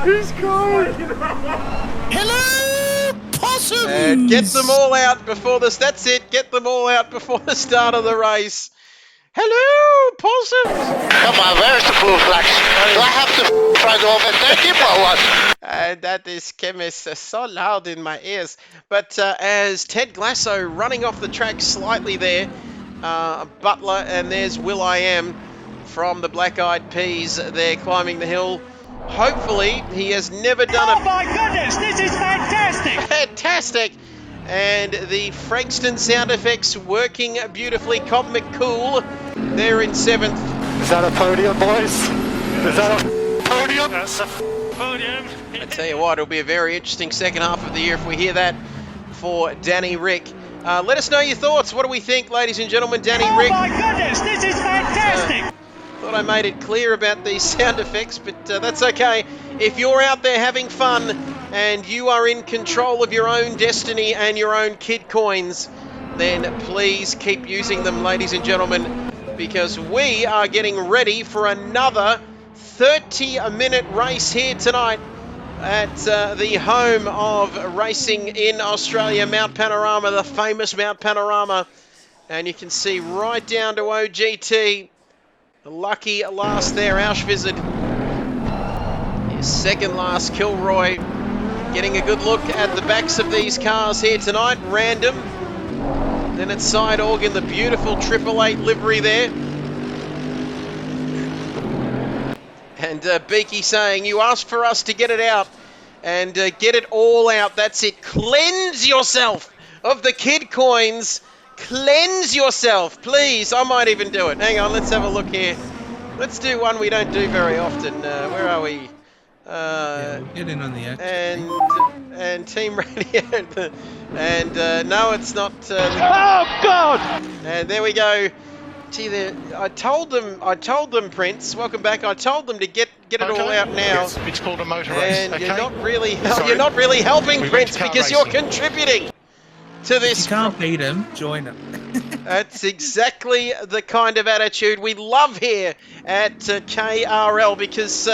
Who's crying? Hello, possums! And get them all out before this. That's it. Get them all out before the start of the race. Hello, possums! Come on, where's the blue flags? Do I have to try to overtake him or what? And that is chemist so loud in my ears. But as Ted Glasso running off the track slightly there, Butler, and there's will.i.am from the Black Eyed Peas. They're climbing the hill. Hopefully, he has never done Oh my goodness, this is fantastic! Fantastic! And the Frankston sound effects working beautifully. Cobb McCool, they're in seventh. Is that a podium, boys? Is that a podium? That's a podium. I tell you what, it'll be a very interesting second half of the year if we hear that for Danny Rick. Let us know your thoughts. What do we think, ladies and gentlemen? Danny Rick. Oh my goodness, this is fantastic! Thought I made it clear about these sound effects, but that's okay. If you're out there having fun and you are in control of your own destiny and your own kid coins, then please keep using them, ladies and gentlemen, because we are getting ready for another 30-minute race here tonight at the home of racing in Australia, Mount Panorama, the famous Mount Panorama. And you can see right down to OGT. Lucky last there, Auschwitz. His second last, Kilroy. Getting a good look at the backs of these cars here tonight. Random. Then at side organ, the beautiful 888 livery there. And Beaky saying, you asked for us to get it out. And get it all out. That's it. Cleanse yourself of the kid coins. Cleanse yourself, please. I might even do it. Hang on, let's have a look here. Let's do one we don't do very often. Where are we? Yeah, we'll get in on the action. And team radio. And no, it's not. Oh God! And there we go. Gee, I told them, Prince. Welcome back. I told them to get it all out now. Yes, it's called a motor race. And Okay. you're not really helping, We went Prince, to car because you're racing. contributing to this. If you can't beat him, join him. That's exactly the kind of attitude we love here at KRL, because,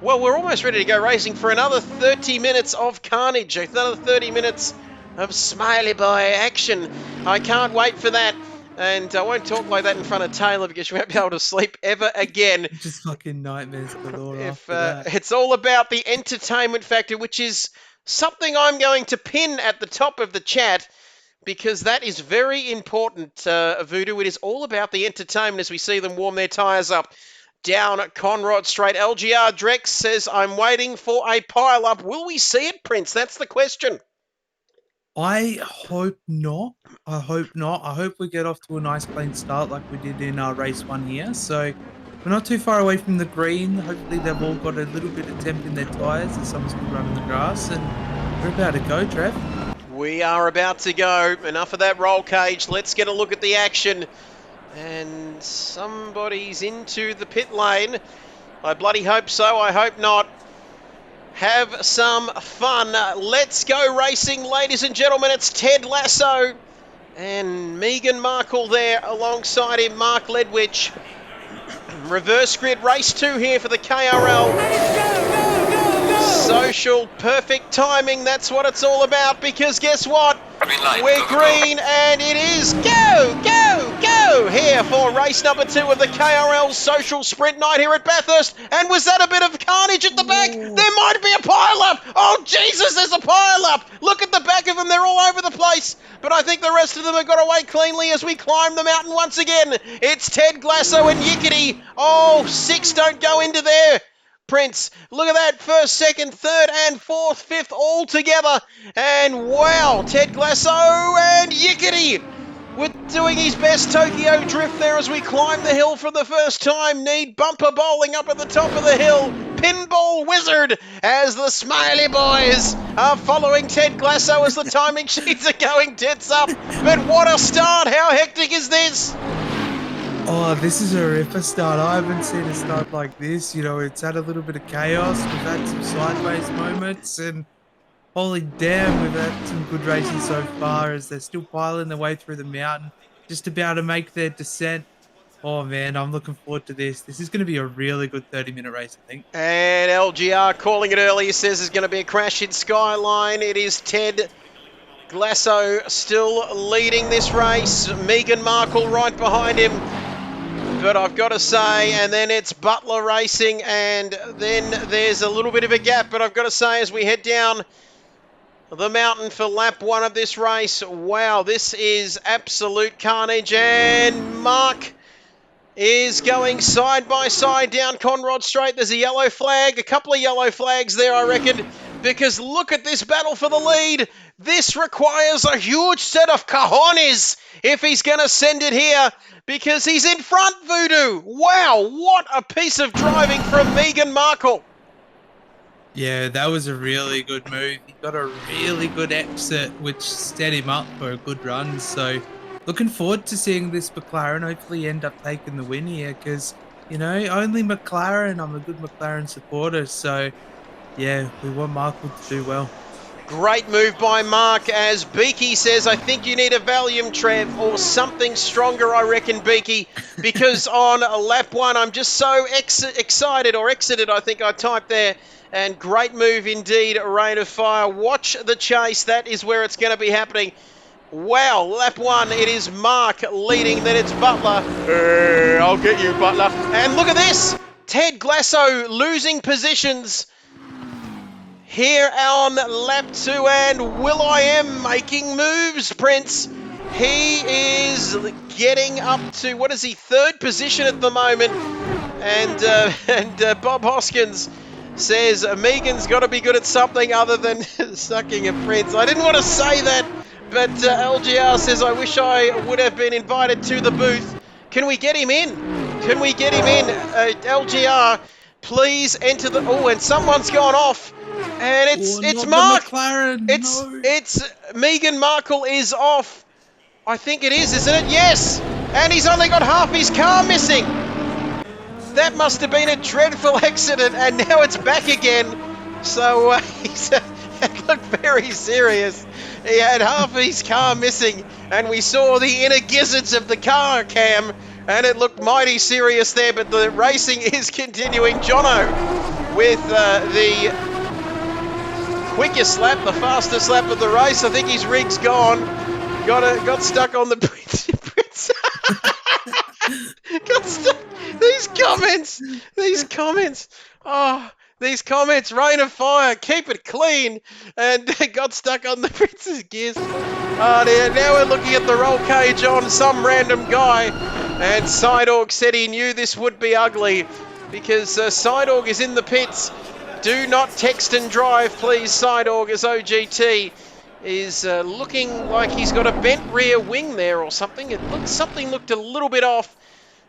well, we're almost ready to go racing for another 30 minutes of carnage, another 30 minutes of smiley boy action. I can't wait for that. And I won't talk like that in front of Taylor, because you won't be able to sleep ever again. Just fucking nightmares galore If after that. it's all about the entertainment factor, which is something I'm going to pin at the top of the chat, because that is very important, Voodoo. It is all about the entertainment as we see them warm their tyres up down Conrod Straight. LGR Drex says, I'm waiting for a pile-up. Will we see it, Prince? That's the question. I hope not. I hope not. I hope we get off to a nice clean start like we did in our race one here. So we're not too far away from the green. Hopefully they've all got a little bit of temp in their tyres and someone's going to run in the grass. And we're about to go, Trev. We are about to go. Enough of that roll cage. Let's get a look at the action. And somebody's into the pit lane. I bloody hope so. I hope not. Have some fun. Let's go racing, ladies and gentlemen. It's Ted Lasso and Megan Markle there alongside him, Mark Ledwich. Reverse grid race 2 here for the KRL. Social perfect timing, that's what it's all about, because guess what? Green light. We're green and it is go, go, go! go here for race number 2 of the KRL Social Sprint Night here at Bathurst. And was that a bit of carnage at the back? There might be a pile-up. Oh, Jesus, there's a pile-up. Look at the back of them. They're all over the place. But I think the rest of them have got away cleanly as we climb the mountain once again. It's Ted Glasso and Yickety. Oh, 6 don't go into there. Prince, look at that, 1st, 2nd, 3rd and 4th, 5th all together. And wow, Ted Glasso and Yickety with doing his best Tokyo drift there as we climb the hill for the first time. Need bumper bowling up at the top of the hill. Pinball Wizard as the Smiley Boys are following Ted Glasso as the timing sheets are going tits up. But what a start, how hectic is this? Oh, this is a ripper start. I haven't seen a start like this. You know, it's had a little bit of chaos. We've had some sideways moments, and holy damn, we've had some good racing so far as they're still piling their way through the mountain, just about to make their descent. Oh man, I'm looking forward to this. This is going to be a really good 30-minute race, I think. And LGR calling it early. He says there's going to be a crash in Skyline. It is Ted Glasso still leading this race. Megan Markle right behind him. But I've got to say, and then it's Butler racing, and then there's a little bit of a gap. But I've got to say, as we head down the mountain for lap 1 of this race, wow, this is absolute carnage. And Mark is going side by side down Conrod Straight. There's a yellow flag, a couple of yellow flags there, I reckon, because look at this battle for the lead. This requires a huge set of cojones if he's going to send it here, because he's in front, Voodoo. Wow, what a piece of driving from Megan Markle. Yeah, that was a really good move. He got a really good exit, which set him up for a good run. So looking forward to seeing this McLaren hopefully end up taking the win here, because, you know, only McLaren. I'm a good McLaren supporter. So, yeah, we want Markle to do well. Great move by Mark, as Beaky says, I think you need a Valium, Trev, or something stronger, I reckon, Beaky, because on lap 1, I'm just so excited, or exited, I think I typed there, and great move indeed, Rain of Fire. Watch the chase, that is where it's going to be happening. Wow, lap 1, it is Mark leading, then it's Butler. I'll get you, Butler. And look at this, Ted Glasso losing positions here on lap 2, and Will.i.am making moves, Prince. He is getting up to, what is he, 3rd position at the moment. And Bob Hoskins says Megan's got to be good at something other than sucking a Prince. I didn't want to say that, but LGR says, I wish I would have been invited to the booth. Can we get him in? Can we get him in? LGR, please enter the... Oh, and someone's gone off. And it's Mark. McLaren. It's Megan Markle is off. I think it is, isn't it? Yes. And he's only got half his car missing. That must have been a dreadful accident, and now it's back again. So it looked very serious. He had half his car missing, and we saw the inner gizzards of the car cam, and it looked mighty serious there. But the racing is continuing. Jono with the quickest lap, the fastest lap of the race. I think his rig's gone. Got stuck on the Prince. Got stuck. These comments. Oh, these comments. Rain of Fire. Keep it clean. And got stuck on the Prince's gears. Oh dear. Now we're looking at the roll cage on some random guy. And Sidorg said he knew this would be ugly, because Sidorg is in the pits. Do not text and drive, please, Sidorg, as OGT is looking like he's got a bent rear wing there or something. Something looked a little bit off,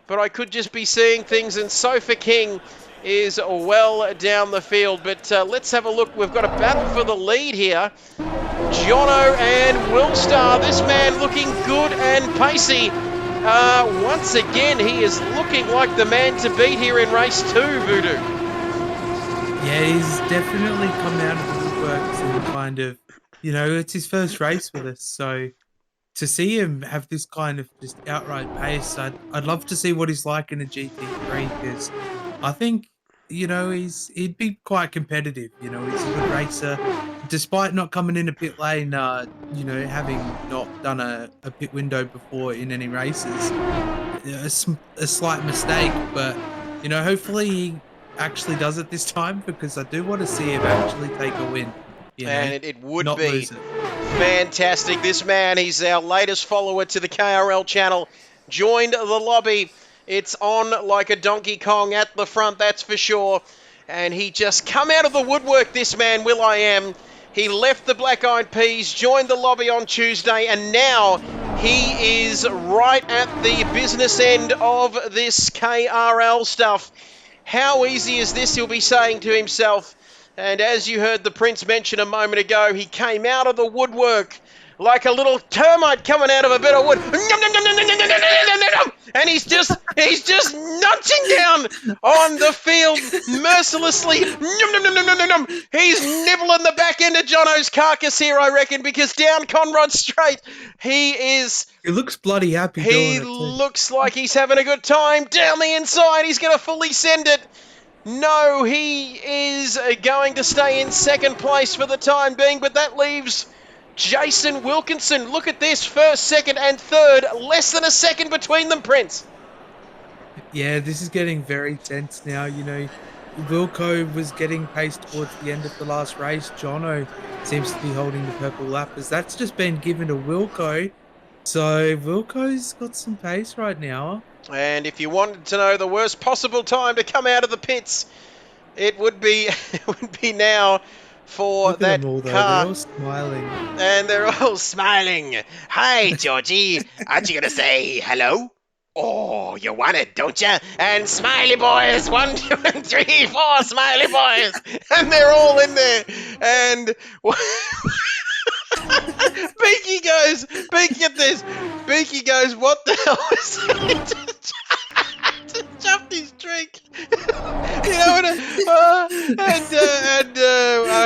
but I could just be seeing things. And Sofa King is well down the field. But let's have a look. We've got a battle for the lead here. Jono and Willstar, this man looking good and pacey. Once again, he is looking like the man to beat here in race 2, Voodoo. Yeah, he's definitely come out of the woodworks and kind of, you know, it's his first race with us. So to see him have this kind of just outright pace, I'd love to see what he's like in a GT3, because I think, you know, he'd be quite competitive. You know, he's a good racer, despite not coming in a pit lane, you know, having not done a pit window before in any races, a slight mistake, but, you know, hopefully he actually does it this time, because I do want to see him actually take a win. You know, and it would not be lose it. fantastic. This man, he's our latest follower to the KRL channel, joined the lobby. It's on like a Donkey Kong at the front, that's for sure. And he just come out of the woodwork, this man, will.i.am. He left the Black Eyed Peas, joined the lobby on Tuesday, and now he is right at the business end of this KRL stuff. How easy is this, he'll be saying to himself. And as you heard the Prince mention a moment ago, he came out of the woodwork like a little termite coming out of a bit of wood. And he's just nudging down on the field mercilessly. He's nibbling the back end of Jono's carcass here, I reckon, because down Conrod Straight, he looks bloody happy. He looks like he's having a good time. Down the inside, he's going to fully send it. No, he is going to stay in second place for the time being, but that leaves Jason Wilkinson. Look at this, first, second, and third. Less than a second between them, Prince. Yeah, this is getting very tense now. You know, Wilco was getting pace towards the end of the last race. Jono seems to be holding the purple lap, as that's just been given to Wilco. So Wilco's got some pace right now. And if you wanted to know the worst possible time to come out of the pits, it would be now for Look at that them all, though. car. They're all smiling. And they're all smiling. Hi, Georgie. Aren't you going to say hello? Oh, you want it, don't you? And smiley boys, 1, 2, and 3, 4, smiley boys. And they're all in there. And Beaky goes, Beaky goes, what the hell is that? Just jumped his drink. You know what?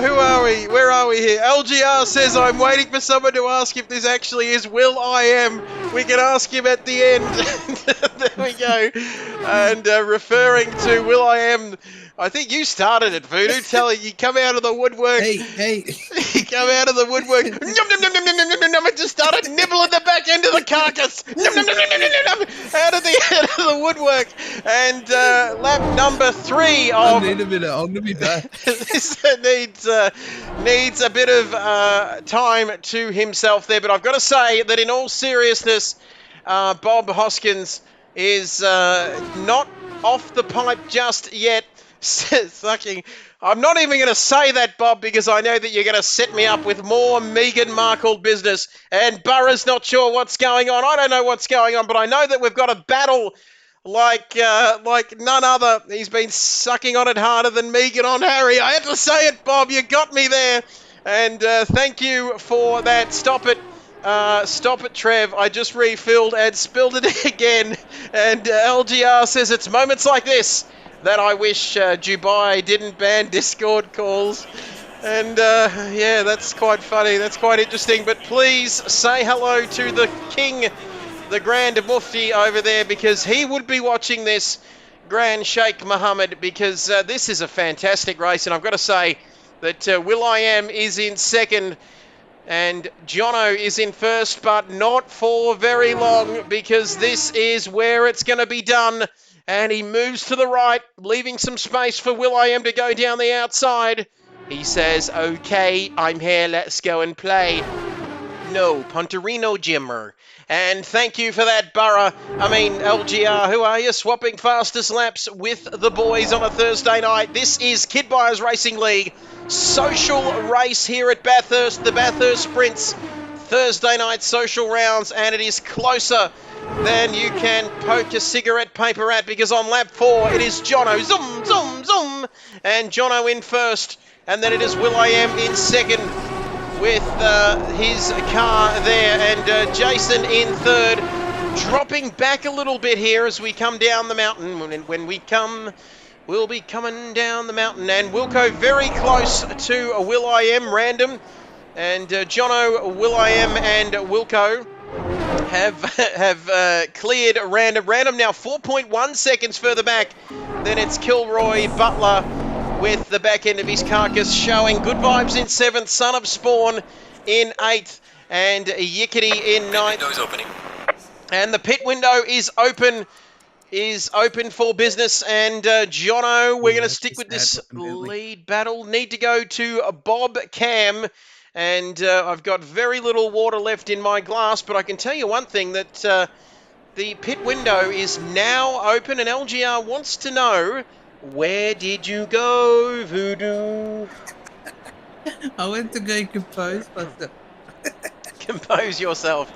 Who are we? Where are we here? LGR says, I'm waiting for someone to ask if this actually is will.i.am. We can ask him at the end. There we go. And referring to will.i.am, I think you started it, Voodoo. Tell you come out of the woodwork. Hey. You come out of the woodwork. And just started nibbling the back end of the carcass. Out of the woodwork. And lap number 3 of... I need a minute. I'm going to be back. This needs a bit of time to himself there. But I've got to say that in all seriousness, Bob Hoskins is not off the pipe just yet. Sucking. I'm not even going to say that, Bob, because I know that you're going to set me up with more Megan Markle business. And Burra's not sure what's going on. I don't know what's going on, but I know that we've got a battle like none other. He's been sucking on it harder than Megan on Harry. I had to say it, Bob. You got me there. And thank you for that. Stop it, Trev. I just refilled and spilled it again. And LGR says it's moments like this that I wish Dubai didn't ban Discord calls. And yeah, that's quite funny. That's quite interesting. But please say hello to the king, the Grand Mufti over there, because he would be watching this, Grand Sheikh Mohammed, because this is a fantastic race. And I've got to say that will.i.am is in second and Jono is in first, but not for very long, because this is where it's going to be done. And he moves to the right, leaving some space for will.i.am to go down the outside. He says, okay, I'm here, let's go and play. No, Ponterino Jimmer. And thank you for that, LGR, who are you? Swapping fastest laps with the boys on a Thursday night. This is Kid Buyers Racing League. Social race here at Bathurst, the Bathurst Sprints. Thursday night social rounds, and it is closer than you can poke a cigarette paper at, because on lap 4 it is Jono, zoom, zoom, zoom, and Jono in first, and then it is will.i.am in second with his car there, and Jason in third, dropping back a little bit here as we come down the mountain. When we come, we'll be coming down the mountain, and Wilco very close to will.i.am random, and Jono, will.i.am, and Wilco have cleared random. Random now 4.1 seconds further back. Then it's Kilroy, Butler, with the back end of his carcass showing Good Vibes in 7th, Son of Spawn in 8th, and Yickety in 9th. And the pit window is open for business. And Jono, we're going to stick with this lead battle. Need to go to Bob Cam. And I've got very little water left in my glass, but I can tell you one thing, that the pit window is now open, and LGR wants to know, where did you go, Voodoo? I went to go compose myself. Compose yourself.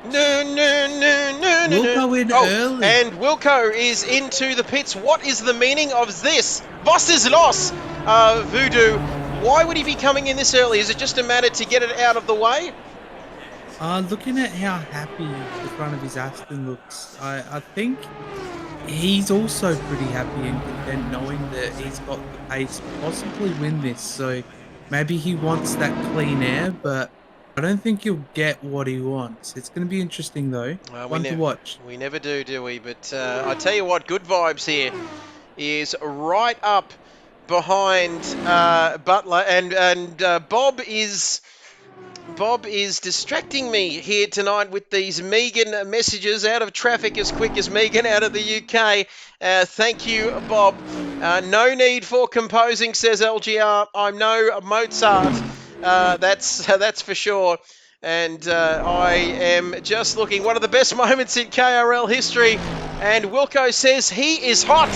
No. Wilco in early. And Wilco is into the pits. What is the meaning of this? Boss is lost. Voodoo, why would he be coming in this early? Is it just a matter to get it out of the way? Looking at how happy the front of his Aston looks, I think he's also pretty happy and content knowing that he's got the pace to possibly win this. So maybe he wants that clean air, but I don't think he'll get what he wants. It's going to be interesting, though. One to watch. We never do we? But I tell you what, Good Vibes here is right up behind Butler, and Bob is distracting me here tonight with these Megan messages. Out of traffic as quick as Megan out of the UK. Thank you, Bob. No need for composing, says LGR. I'm no Mozart. That's for sure. And I am just looking. One of the best moments in KRL history. And Wilco says he is hot.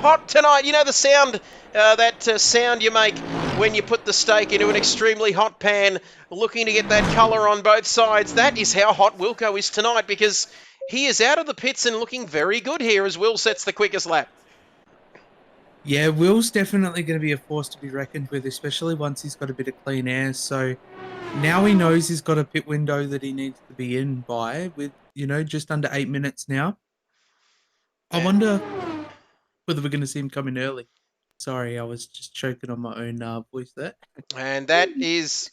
Hot tonight. You know the sound, that sound you make when you put the steak into an extremely hot pan, looking to get that colour on both sides. That is how hot Wilco is tonight, because he is out of the pits and looking very good here as Will sets the quickest lap. Yeah, Will's definitely going to be a force to be reckoned with, especially once he's got a bit of clean air. So now he knows he's got a pit window that he needs to be in by, with, just under 8 minutes now. I wonder whether we're going to see him come in early. Sorry, I was just choking on my own voice there. And that is...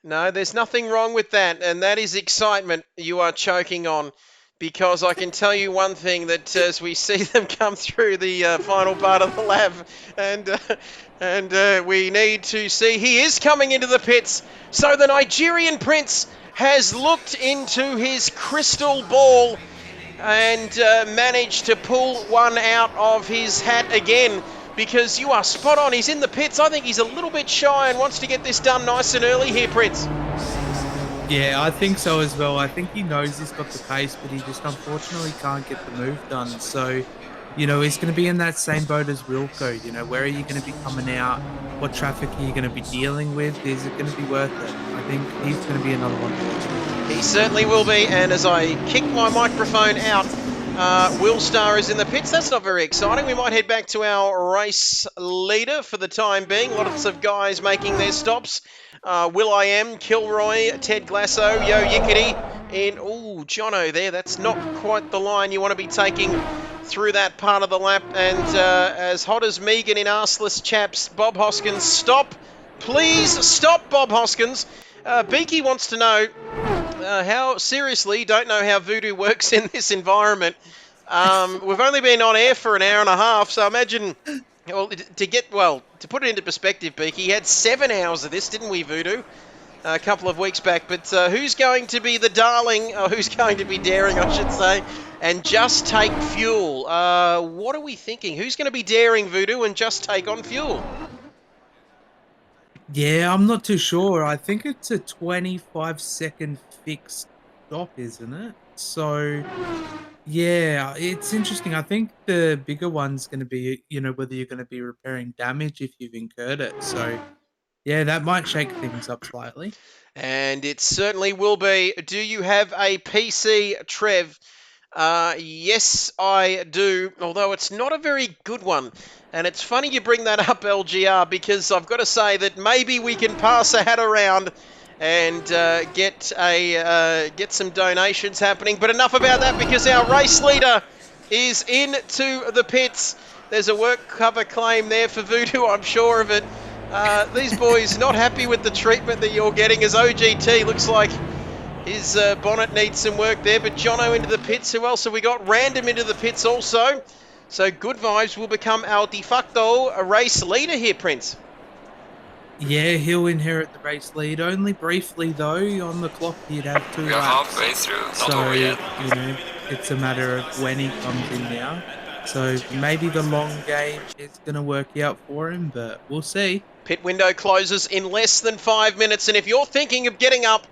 No, there's nothing wrong with that. And that is excitement you are choking on. Because I can tell you one thing, that as we see them come through the final part of the lap, and we need to see, he is coming into the pits. So the Nigerian Prince has looked into his crystal ball and managed to pull one out of his hat again, because you are spot on. He's in the pits. I think he's a little bit shy and wants to get this done nice and early here, Prince. Yeah, I think so as well. I think he knows he's got the pace, but he just unfortunately can't get the move done. So, he's going to be in that same boat as Wilco. Where are you going to be coming out? What traffic are you going to be dealing with? Is it going to be worth it? I think he's going to be another one. He certainly will be. And as I kick my microphone out, Will Star is in the pits. That's not very exciting. We might head back to our race leader for the time being. Lots of guys making their stops. Will I Am, Kilroy, Ted Glasso, Yo Yickety in... Oh, Jono there. That's not quite the line you want to be taking through that part of the lap. And as hot as Megan in arseless chaps, Bob Hoskins, stop. Please stop, Bob Hoskins. Beaky wants to know how seriously, don't know how Voodoo works in this environment. We've only been on air for an hour and a half, so imagine... Well, to put it into perspective, Beaky, he had 7 hours of this, didn't we, Voodoo? A couple of weeks back. But who's going to be the darling, or who's going to be daring, I should say, and just take fuel? What are we thinking? Who's going to be daring, Voodoo, and just take on fuel? Yeah, I'm not too sure. I think it's a 25-second fixed stop, isn't it? So... yeah, it's interesting. I think the bigger one's going to be, whether you're going to be repairing damage if you've incurred it. So, yeah, that might shake things up slightly. And it certainly will be. Do you have a PC, Trev? Yes, I do, although it's not a very good one. And it's funny you bring that up, LGR, because I've got to say that maybe we can pass a hat around and get some donations happening. But enough about that, because our race leader is into the pits. There's a work cover claim there for Voodoo, I'm sure of it. These boys not happy with the treatment that you're getting, as OGT looks like his bonnet needs some work there. But Jono into the pits. Who else have we got? Random into the pits also. So Good Vibes will become our de facto race leader here, Prince. Yeah, he'll inherit the race lead. Only briefly, though. On the clock, he'd have 2 We are laps. halfway through, not So, over yet. you know, it's a matter of when he comes in now. So maybe the long game is going to work out for him, but we'll see. Pit window closes in less than 5 minutes. And if you're thinking of getting up,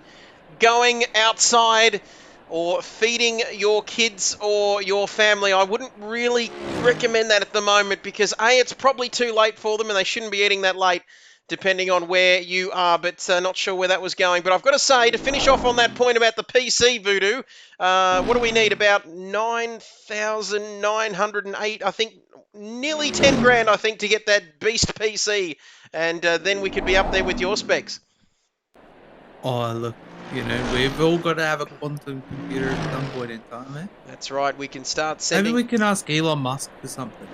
going outside, or feeding your kids or your family, I wouldn't really recommend that at the moment because A, it's probably too late for them and they shouldn't be eating that late depending on where you are, but not sure where that was going. But I've got to say, to finish off on that point about the PC, Voodoo, what do we need? About 9,908, I think, nearly 10 grand, I think, to get that beast PC, and then we could be up there with your specs. Oh, look, you know, we've all got to have a quantum computer at some point in time, eh? That's right, we can start sending... Maybe we can ask Elon Musk for something.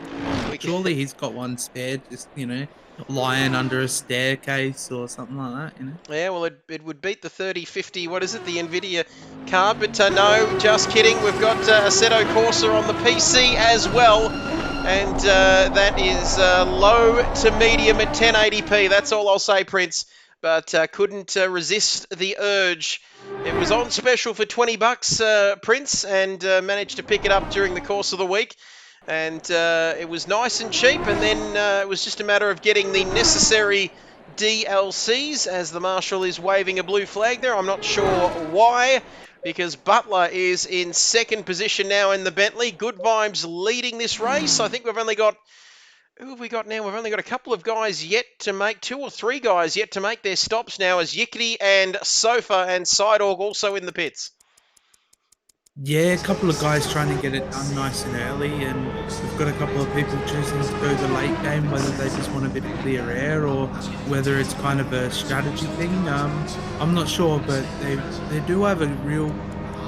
Surely he's got one spared, just, you know, lying under a staircase or something like that, you know? Yeah, well, it would beat the 3050, what is it, the NVIDIA card, but no, just kidding. We've got Assetto Corsa on the PC as well, and that is low to medium at 1080p. That's all I'll say, Prince, but couldn't resist the urge. It was on special for $20, Prince, and managed to pick it up during the course of the week. And it was nice and cheap, and then it was just a matter of getting the necessary DLCs, as the marshal is waving a blue flag there. I'm not sure why, because Butler is in second position now in the Bentley. Good Vibes leading this race. I think we've only got... Who have we got now? We've only got a couple of guys yet to make, 2 or 3 guys yet to make their stops now, as Yickety and Sofa and Sidorg also in the pits. Yeah, a couple of guys trying to get it done nice and early, and we've got a couple of people choosing to go the late game, whether they just want a bit of clear air or whether it's kind of a strategy thing. I'm not sure, but they do have a real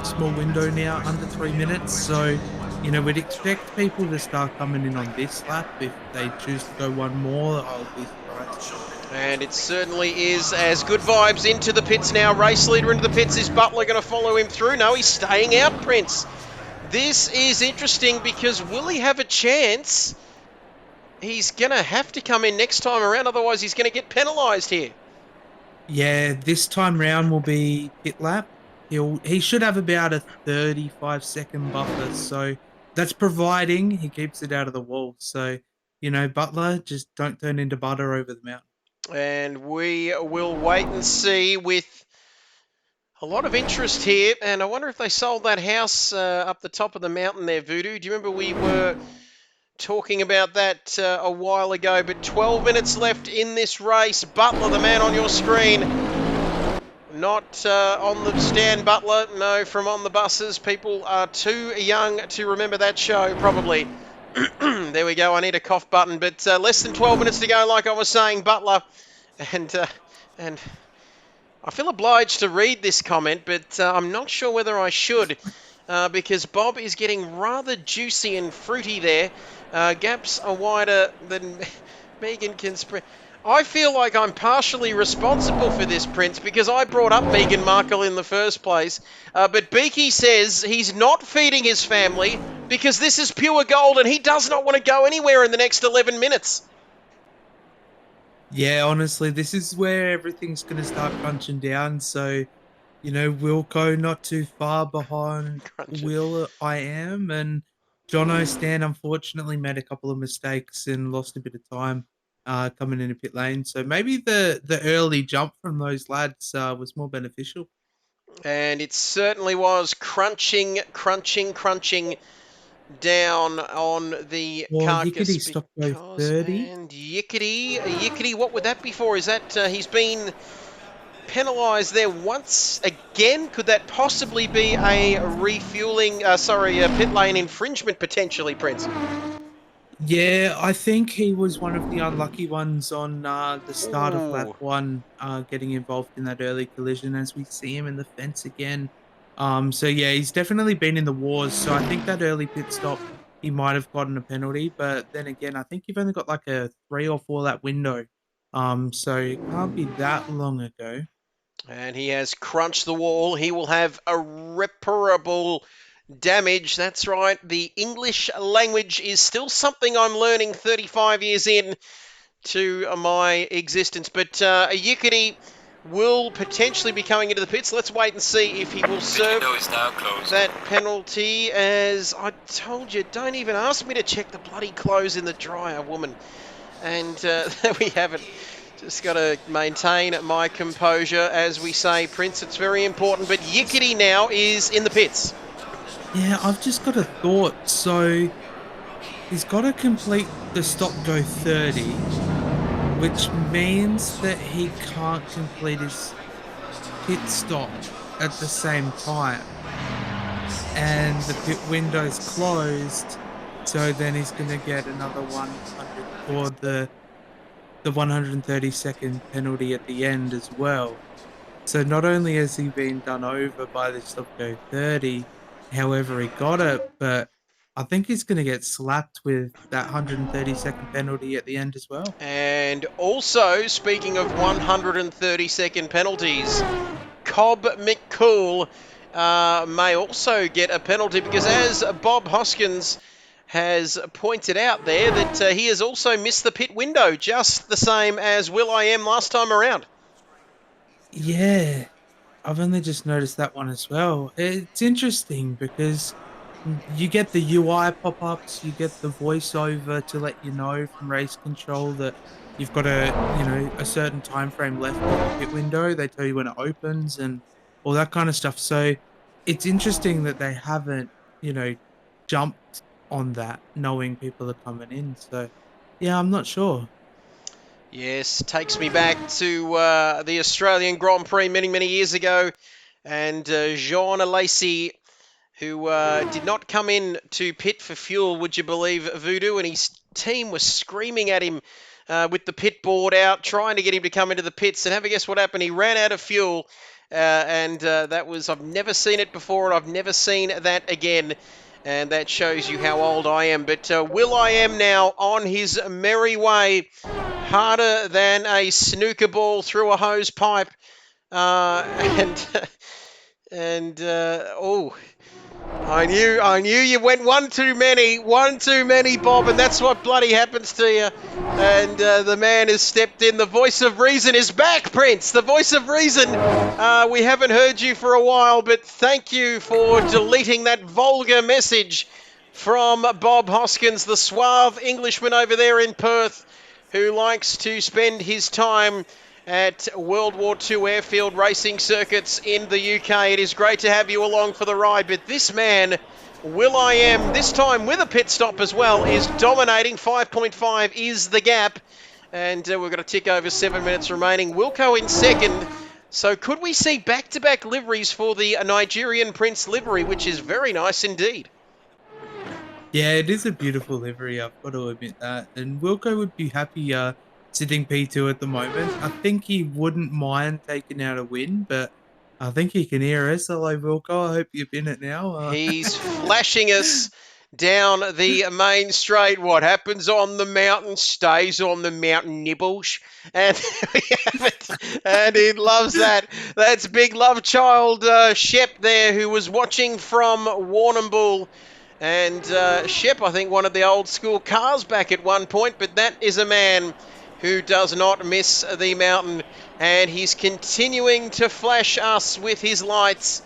small window now, under 3 minutes, so, you know, we'd expect people to start coming in on this lap. If they choose to go one more, I'll be surprised. And it certainly is, as Good Vibes into the pits now. Race leader into the pits. Is Butler going to follow him through? No, he's staying out, Prince. This is interesting because will he have a chance? He's going to have to come in next time around, otherwise he's going to get penalised here. Yeah, this time round will be pit lap. He should have about a 35-second buffer, so that's providing he keeps it out of the wall. So, you know, Butler, just don't turn into butter over the mountain. And we will wait and see with a lot of interest here. And I wonder if they sold that house up the top of the mountain there, Voodoo. Do you remember we were talking about that a while ago? But 12 minutes left in this race. Butler, the man on your screen. Not on the stand, Butler. No, from on the buses. People are too young to remember that show, probably. There we go. I need a cough button, but less than 12 minutes to go, like I was saying, Butler. And I feel obliged to read this comment, but I'm not sure whether I should, because Bob is getting rather juicy and fruity there. Gaps are wider than Megan can sprint. I feel like I'm partially responsible for this, Prince, because I brought up Meghan Markle in the first place. But Beaky says he's not feeding his family because this is pure gold and he does not want to go anywhere in the next 11 minutes. Yeah, honestly, this is where everything's going to start crunching down. So, you know, Wilco not too far behind Will I Am. And Jono Stan unfortunately made a couple of mistakes and lost a bit of time coming into pit lane. So maybe the early jump from those lads was more beneficial. And it certainly was crunching down on the carcass. Yickety stopped both 30. And Yickety, what would that be for? Is that he's been penalised there once again? Could that possibly be a a pit lane infringement potentially, Prince? Yeah, I think he was one of the unlucky ones on the start of lap 1, getting involved in that early collision as we see him in the fence again. So yeah, he's definitely been in the wars. So I think that early pit stop, he might have gotten a penalty. But then again, I think you've only got like a 3 or 4 lap window. So it can't be that long ago. And he has crunched the wall. He will have irreparable damage. That's right. The English language is still something I'm learning 35 years in to my existence. But Yickety will potentially be coming into the pits. Let's wait and see if he will serve that penalty. As I told you, don't even ask me to check the bloody clothes in the dryer, woman. And there we have it. Just got to maintain my composure, as we say, Prince. It's very important. But Yickety now is in the pits. Yeah, I've just got a thought. So he's got to complete the stop-go 30, which means that he can't complete his pit stop at the same time. And the pit window's closed, so then he's going to get another 100 or the 130-second penalty at the end as well. So not only has he been done over by the stop-go 30, however he got it, but I think he's going to get slapped with that 130-second penalty at the end as well. And also, speaking of 130-second penalties, Cobb McCool may also get a penalty, because as Bob Hoskins has pointed out there, that he has also missed the pit window, just the same as will.i.am last time around. Yeah, I've only just noticed that one as well. It's interesting because you get the UI pop-ups, you get the voiceover to let you know from race control that you've got a certain time frame left in the pit window. They tell you when it opens and all that kind of stuff. So it's interesting that they haven't, jumped on that, knowing people are coming in. So yeah, I'm not sure. Yes, takes me back to the Australian Grand Prix many, many years ago, and Jean Alesi, who did not come in to pit for fuel, would you believe, Voodoo, and his team was screaming at him with the pit board out, trying to get him to come into the pits, and have a guess what happened? He ran out of fuel, and that was, I've never seen it before, and I've never seen that again. And that shows you how old I am. But will.i.am now on his merry way, harder than a snooker ball through a hose pipe. I knew you went one too many, Bob, and that's what bloody happens to you. And the man has stepped in. The voice of reason is back, Prince. The voice of reason. We haven't heard you for a while, but thank you for deleting that vulgar message from Bob Hoskins, the suave Englishman over there in Perth, who likes to spend his time at World War II airfield racing circuits in the UK. It is great to have you along for the ride, but this man, will.i.am, this time with a pit stop as well, is dominating. 5.5 is the gap, and we've got to tick over 7 minutes remaining. Wilco in second. So could we see back-to-back liveries for the Nigerian Prince livery, which is very nice indeed? Yeah, it is a beautiful livery, I've got to admit that. And Wilco would be happy sitting P2 at the moment. I think he wouldn't mind taking out a win, but I think he can hear us. Hello, Wilco. I hope you've been it now. He's flashing us down the main straight. What happens on the mountain stays on the mountain, nibbles. And we have it. And he loves that. That's big love child Shep there, who was watching from Warrnambool. And Shep, I think, one of the old school cars back at one point, but that is a man who does not miss the mountain, and he's continuing to flash us with his lights,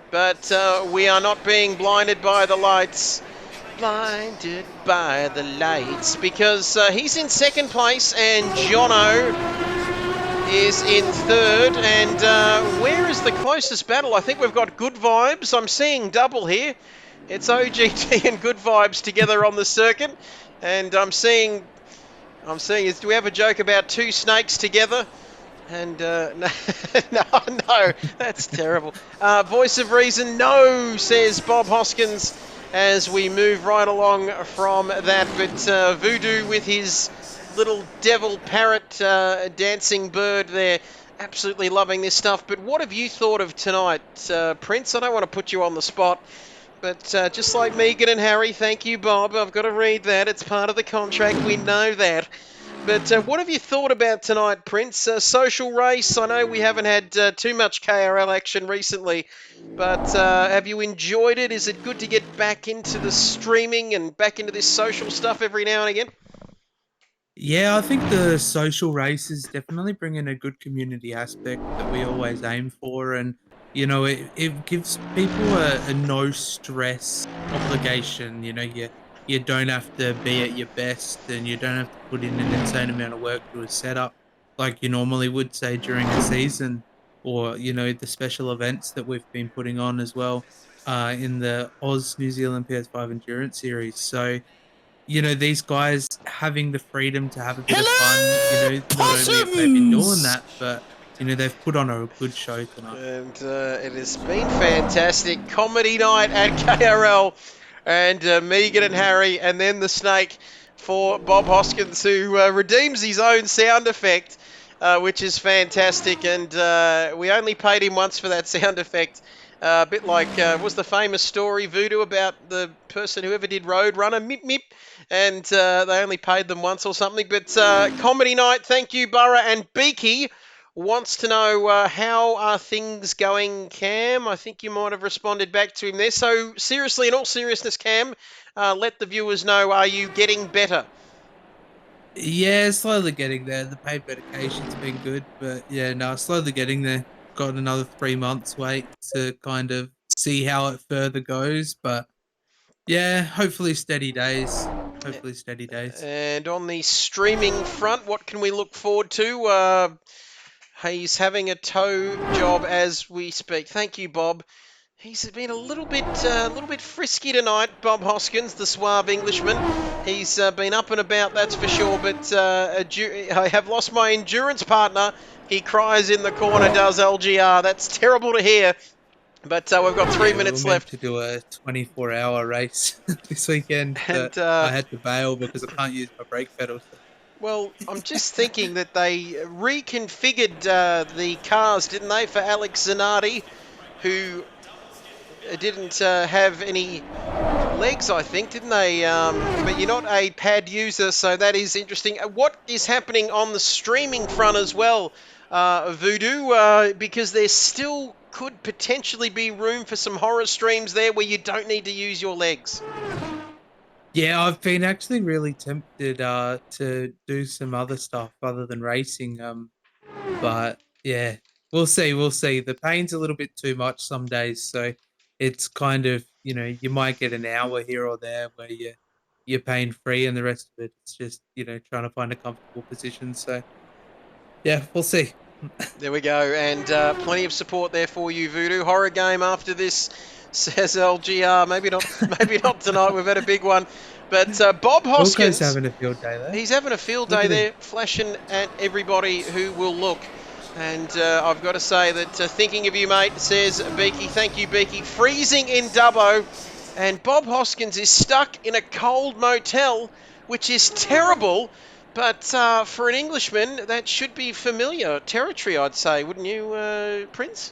but we are not being blinded by the lights. Blinded by the lights, because he's in second place, and Jono is in third, and where is the closest battle? I think we've got Good Vibes. I'm seeing double here. It's OGT and Good Vibes together on the circuit, and I'm seeing is, do we have a joke about two snakes together? And no, that's terrible. Voice of reason, no, says Bob Hoskins, as we move right along from that. But Voodoo with his little devil parrot dancing bird there, absolutely loving this stuff. But what have you thought of tonight, Prince? I don't want to put you on the spot, but just like Megan and Harry, thank you, Bob. I've got to read that. It's part of the contract. We know that. But what have you thought about tonight, Prince? Social race. I know we haven't had too much KRL action recently, but have you enjoyed it? Is it good to get back into the streaming and back into this social stuff every now and again? Yeah, I think the social races definitely bring in a good community aspect that we always aim for. And, it gives people a no stress obligation. You don't have to be at your best and you don't have to put in an insane amount of work to a setup like you normally would, say, during a season or, the special events that we've been putting on as well in the Oz New Zealand PS5 Endurance Series. So, these guys having the freedom to have a bit of fun, not only have they been doing that, but, they've put on a good show tonight. And it has been fantastic. Comedy night at KRL, and Megan and Harry, and then the snake for Bob Hoskins, who redeems his own sound effect, which is fantastic. And we only paid him once for that sound effect. A bit like, was the famous story, Voodoo, about the person who ever did Roadrunner, Mip Mip, and they only paid them once or something. But comedy night, thank you, Burra. And Beaky wants to know how are things going, Cam? I think you might have responded back to him there. So seriously, in all seriousness, Cam, let the viewers know, are you getting better? Yeah, slowly getting there. The paid medication's been good, but yeah, no, slowly getting there. Got another 3 months wait to kind of see how it further goes, but yeah, hopefully steady days. Hopefully steady days. And on the streaming front, what can we look forward to? He's having a toe job as we speak. Thank you, Bob. He's been a little bit frisky tonight, Bob Hoskins, the suave Englishman. He's been up and about, that's for sure. But I have lost my endurance partner. He cries in the corner, does LGR. That's terrible to hear. But we've got 3 minutes we're meant left to do a 24-hour race this weekend, but and, I had to bail because I can't use my brake pedal. So. Well, I'm just thinking that they reconfigured the cars, didn't they, for Alex Zanardi, who didn't have any legs, I think, didn't they? But you're not a pad user, so that is interesting. What is happening on the streaming front as well, Voodoo? Because there still could potentially be room for some horror streams there where you don't need to use your legs. Yeah, I've been actually really tempted to do some other stuff other than racing. But yeah, we'll see. We'll see. The pain's a little bit too much some days, so it's kind of, you might get an hour here or there where you're pain free, and the rest of it, it's just, trying to find a comfortable position. So yeah, we'll see. There we go, and plenty of support there for you, Voodoo. Horror game after this, says LGR. Maybe not tonight. We've had a big one. But Bob Hoskins, Wilco's having a field day there. He's having a field day there, flashing at everybody who will look. And I've got to say that thinking of you, mate, says Beaky. Thank you, Beaky. Freezing in Dubbo, and Bob Hoskins is stuck in a cold motel, which is terrible. But for an Englishman, that should be familiar territory, I'd say, wouldn't you, Prince?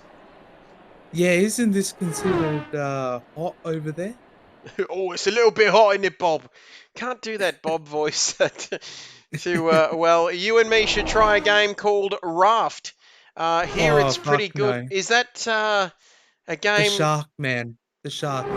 Yeah, isn't this considered hot over there? Oh, it's a little bit hot, isn't it, Bob? Can't do that Bob voice well, you and me should try a game called Raft. Here it's pretty good. No. Is that a game? The Shark, man. The Shark.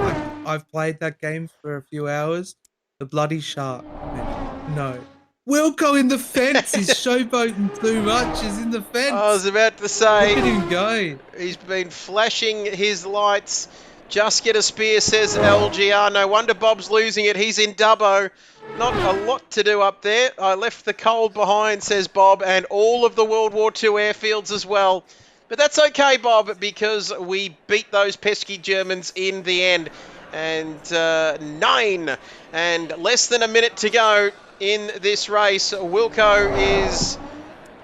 I've played that game for a few hours. The bloody Shark. Man. No. Wilco in the fence. He's showboating too much. He's in the fence. I was about to say. Look at him go. He's been flashing his lights. Just get a spear, says LGR. No wonder Bob's losing it. He's in Dubbo. Not a lot to do up there. I left the cold behind, says Bob, and all of the World War II airfields as well. But that's okay, Bob, because we beat those pesky Germans in the end. And 9 and less than a minute to go in this race. Wilco is...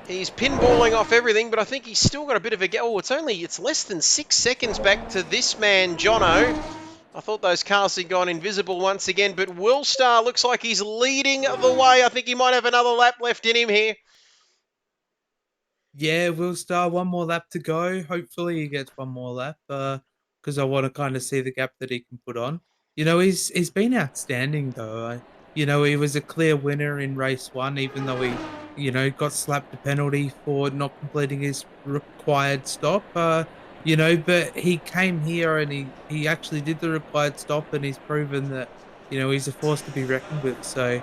He's pinballing off everything, but I think he's still got a bit of a... Oh, it's less than 6 seconds back to this man, Jono. I thought those cars had gone invisible once again, but Willstar looks like he's leading the way. I think he might have another lap left in him here. Yeah, Willstar, one more lap to go. Hopefully he gets one more lap, because I want to kind of see the gap that he can put on. He's been outstanding, though. you know, he was a clear winner in race 1, even though he, you know, got slapped a penalty for not completing his required stop. You know, but he came here and he actually did the required stop, and he's proven that, you know, he's a force to be reckoned with. So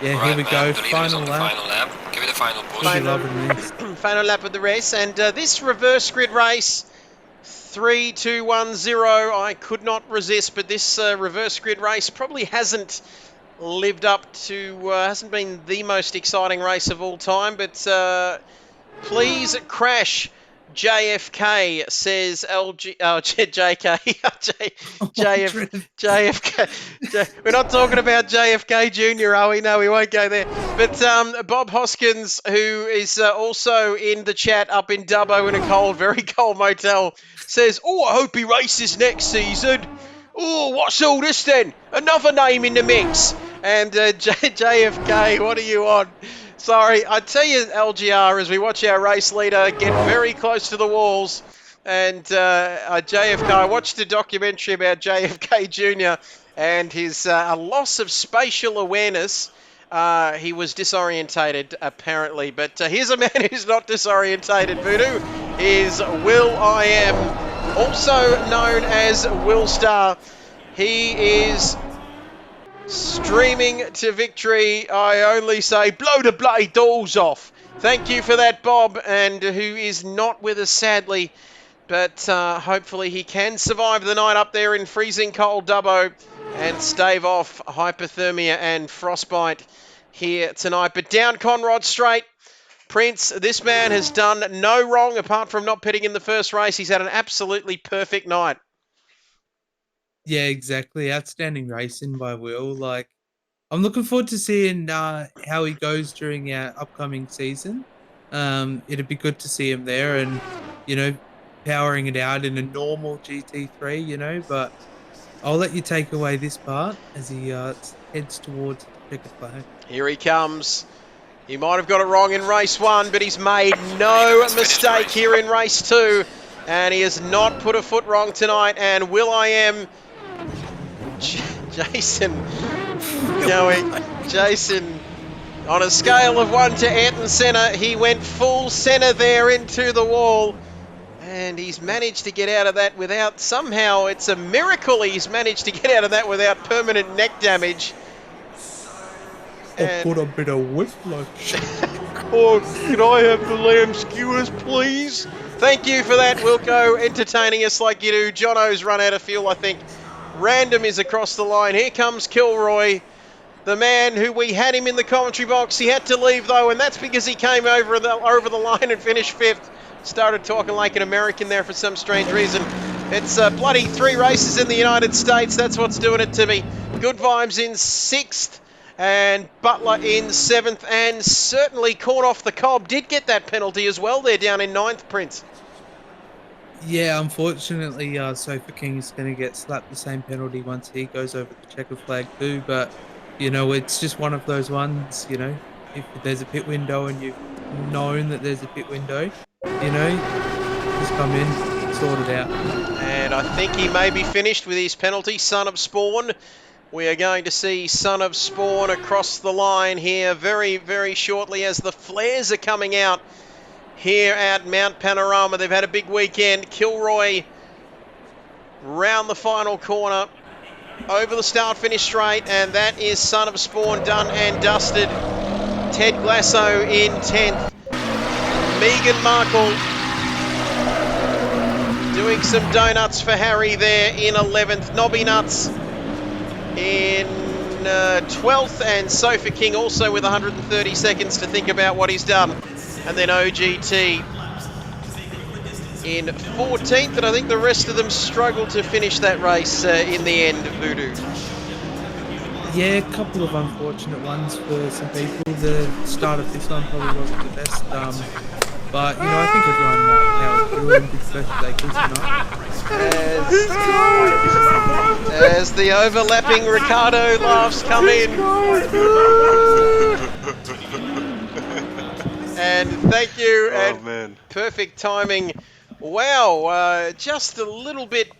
yeah, here we go. Final lap. Give it a final push. We'll be loving this. Final lap of the race, and this reverse grid race, 3, 2, 1, 0. I could not resist, but this reverse grid race probably hasn't lived up to, hasn't been the most exciting race of all time, but please crash JFK, says JK. JFK. We're not talking about JFK Jr., are we? No, we won't go there. But Bob Hoskins, who is also in the chat up in Dubbo in a cold, very cold motel, says, "Oh, I hope he races next season. Oh, what's all this then? Another name in the mix." And JFK, what are you on? Sorry, I tell you, LGR, as we watch our race leader get very close to the walls, and JFK, I watched a documentary about JFK Jr. and his loss of spatial awareness. He was disorientated, apparently, but here's a man who's not disorientated. Voodoo is Will I Am, also known as Will Star. He is streaming to victory. I only say blow the bloody doors off. Thank you for that, Bob, and who is not with us, sadly, but hopefully he can survive the night up there in freezing cold Dubbo and stave off hypothermia and frostbite here tonight. But down Conrod Straight, Prince, this man has done no wrong apart from not pitting in the first race. He's had an absolutely perfect night. Yeah, exactly. Outstanding racing by Will. Like, I'm looking forward to seeing how he goes during our upcoming season. It'd be good to see him there and, you know, powering it out in a normal GT3, you know, but I'll let you take away this part as he heads towards the checkered flag. Here he comes. He might have got it wrong in race 1, but he's made no mistake here in race 2, and he has not put a foot wrong tonight. And Will I Am, Jason, Jason, on a scale of 1 to Ayrton Senna, he went full Senna there into the wall, and he's managed to get out of that without, somehow, it's a miracle he's managed to get out of that without permanent neck damage. I'll put a bit of whiplash. Oh, can I have the lamb skewers, please? Thank you for that, Wilco, entertaining us like you do. Jono's run out of fuel, I think. Random is across the line. Here comes Kilroy, the man who we had him in the commentary box. He had to leave, though, and that's because he came over the line and finished 5th. Started talking like an American there for some strange reason. It's bloody 3 races in the United States. That's what's doing it to me. Good Vibes in 6th. And Butler in 7th, and certainly Corn Off the Cob did get that penalty as well there down in 9th, Prince. Yeah, unfortunately, Sofa King is going to get slapped the same penalty once he goes over the checkered flag too, but, you know, it's just one of those ones, you know, if there's a pit window and you've known that there's a pit window, you know, just come in, sort it out. And I think he may be finished with his penalty, Son of Spawn. We are going to see Son of Spawn across the line here very, very shortly as the flares are coming out here at Mount Panorama. They've had a big weekend. Kilroy round the final corner, over the start-finish straight, and that is Son of Spawn done and dusted. Ted Glasso in 10th. Megan Markle doing some donuts for Harry there in 11th. Nobby Nuts in 12th, and Sofa King also with 130 seconds to think about what he's done. And then OGT in 14th, and I think the rest of them struggled to finish that race in the end, Voodoo. Yeah, a couple of unfortunate ones for some people. The start of this one probably wasn't the best, but, you know, I think everyone powered through and did the best they could tonight. As the overlapping Ricardo laughs come in. And thank you, and man. Perfect timing. Wow, just a little bit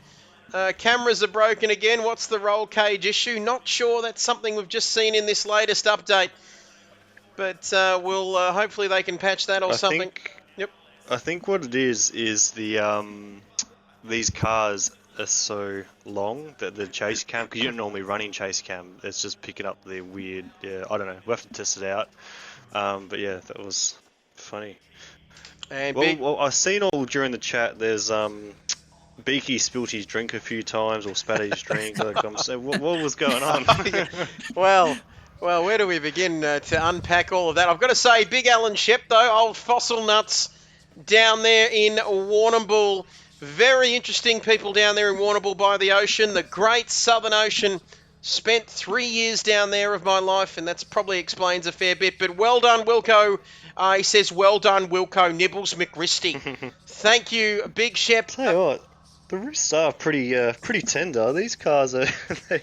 Cameras are broken again. What's the roll cage issue? Not sure. That's something we've just seen in this latest update. But we'll hopefully they can patch that or something. Yep. I think what it is the these cars are so long that the chase cam, because you don't normally run in chase cam, it's just picking up the weird. Yeah, I don't know. We'll have to test it out. But yeah, that was funny. And well, I've seen all during the chat. There's Beaky spilt his drink a few times or spat his drink. Like, I'm saying, what was going on? Well, where do we begin to unpack all of that? I've got to say, Big Alan Shep, though, old fossil nuts down there in Warrnambool. Very interesting people down there in Warrnambool by the ocean, the great Southern Ocean. Spent 3 years down there of my life, and that's probably explains a fair bit. But well done, Wilco. He says, well done, Wilco Nibbles McRisty. Thank you, Big Shep. Tell you what. The wrists are pretty tender. These cars are,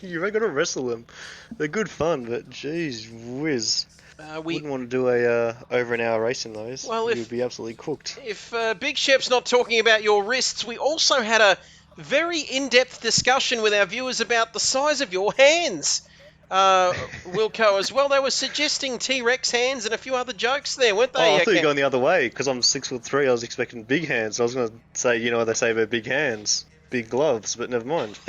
you've got to wrestle them. They're good fun, but geez whiz. Wouldn't want to do a over an hour race in those. Well, you'd be absolutely cooked. If Big Shep's not talking about your wrists, we also had a very in-depth discussion with our viewers about the size of your hands. Wilco as well. They were suggesting T-Rex hands and a few other jokes there, weren't they? Oh, I thought you were going the other way, because I'm 6'3". I was expecting big hands. I was going to say, you know what they say about big hands, big gloves, but never mind.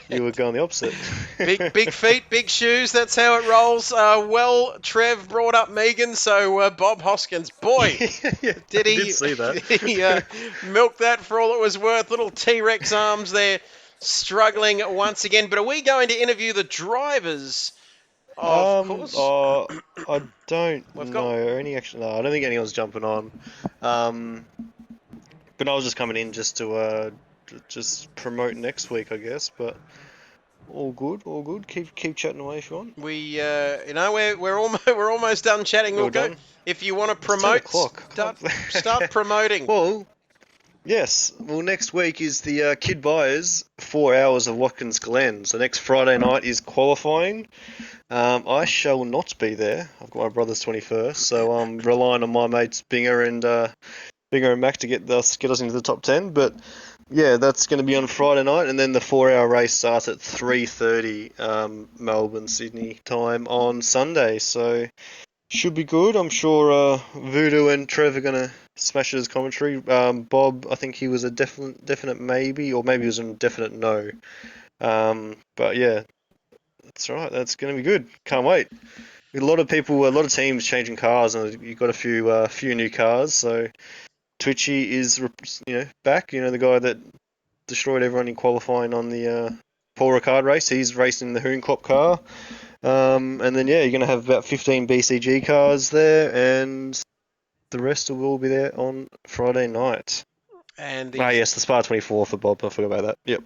You were going the opposite. Big feet, big shoes. That's how it rolls. Well, Trev brought up Megan, so Bob Hoskins, boy, yeah, did he see that? he milked that for all it was worth. Little T-Rex arms there, struggling once again. But are we going to interview the drivers? Of course. I don't know. I don't think anyone's jumping on. But I was just coming in just to just promote next week, I guess. But all good. Keep chatting away if you want. We, we're almost done chatting. We'll go. If you want to promote, start promoting. Well, yes. Well, next week is the Kid Buyers 4 hours of Watkins Glen. So next Friday night is qualifying. I shall not be there. I've got my brother's 21st, so I'm relying on my mates Binger and Mac to get us into the top 10. But yeah, that's going to be on Friday night, and then the 4 hour race starts at 3:30 Melbourne Sydney time on Sunday. So should be good. I'm sure Voodoo and Trev are going to smash it as commentary. Bob, I think he was a definite maybe, or maybe he was a definite no. But yeah. That's right. That's going to be good. Can't wait. A lot of teams changing cars, and you've got a few new cars. So Twitchy is back. The guy that destroyed everyone in qualifying on the Paul Ricard race. He's racing the Hoonclop car. And then you're going to have about 15 BCG cars there, and the rest will all be there on Friday night. And yes, the Spa 24 for Bob. I forgot about that. Yep.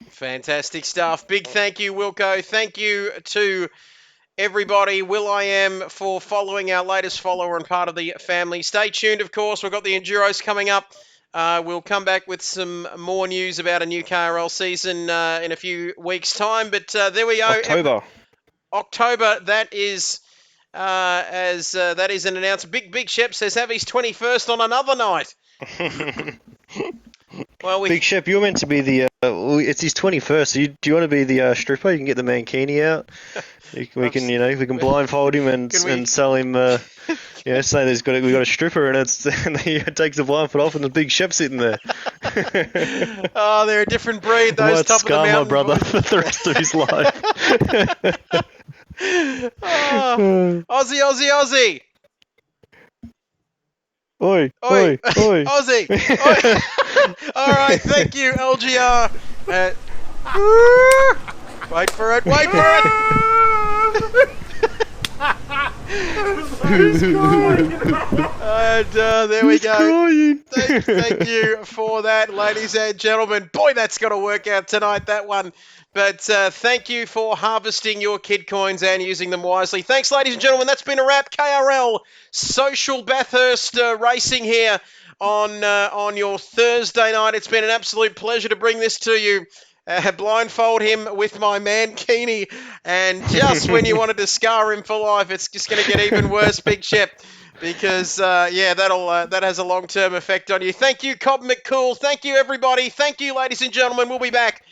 Fantastic stuff. Big thank you, Wilco. Thank you to everybody. Will.i.am for following our latest follower and part of the family. Stay tuned, of course. We've got the Enduros coming up. We'll come back with some more news about a new KRL season in a few weeks' time. But there we go. October. That is that is an announcement. Big Shep says have his 21st on another night. Well, Big Shep, you're meant to be the. It's his 21st. So do you want to be the stripper? You can get the mankini out. We can blindfold him and sell him. Say we got a stripper and he takes the blindfold off and the Big Shep sitting there. Oh, they're a different breed. Those might top scar of the mountain my brother for the rest of his life. Aussie. Oi. Aussie. Oi. All right, thank you, LGR. Wait for it. And there we go. Thank you for that, ladies and gentlemen. Boy, that's got to work out tonight, that one. But thank you for harvesting your kid coins and using them wisely. Thanks, ladies and gentlemen. That's been a wrap. KRL Social Bathurst racing here on your Thursday night. It's been an absolute pleasure to bring this to you. Blindfold him with my mankini, and just when you wanted to scar him for life, it's just going to get even worse, Big Shep. Because, that has a long-term effect on you. Thank you, Cobb McCool. Thank you, everybody. Thank you, ladies and gentlemen. We'll be back.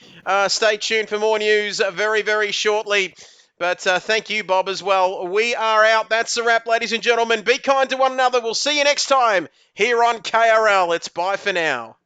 Stay tuned for more news very, very shortly. But thank you, Bob, as well. We are out. That's a wrap, ladies and gentlemen. Be kind to one another. We'll see you next time here on KRL. It's bye for now.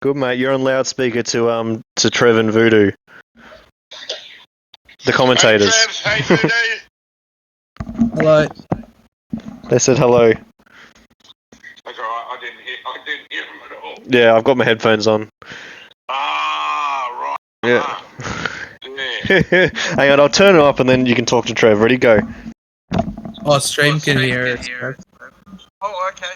Good, mate. You're on loudspeaker to Trev and Voodoo. The commentators. Hey, Trev, hey, Voodoo. Hello. They said hello. That's alright, I didn't hear them at all. Yeah, I've got my headphones on. Ah, right. Yeah. Yeah. Hang on, I'll turn it up and then you can talk to Trev. Ready, go. Oh, stream can hear us. Oh, okay.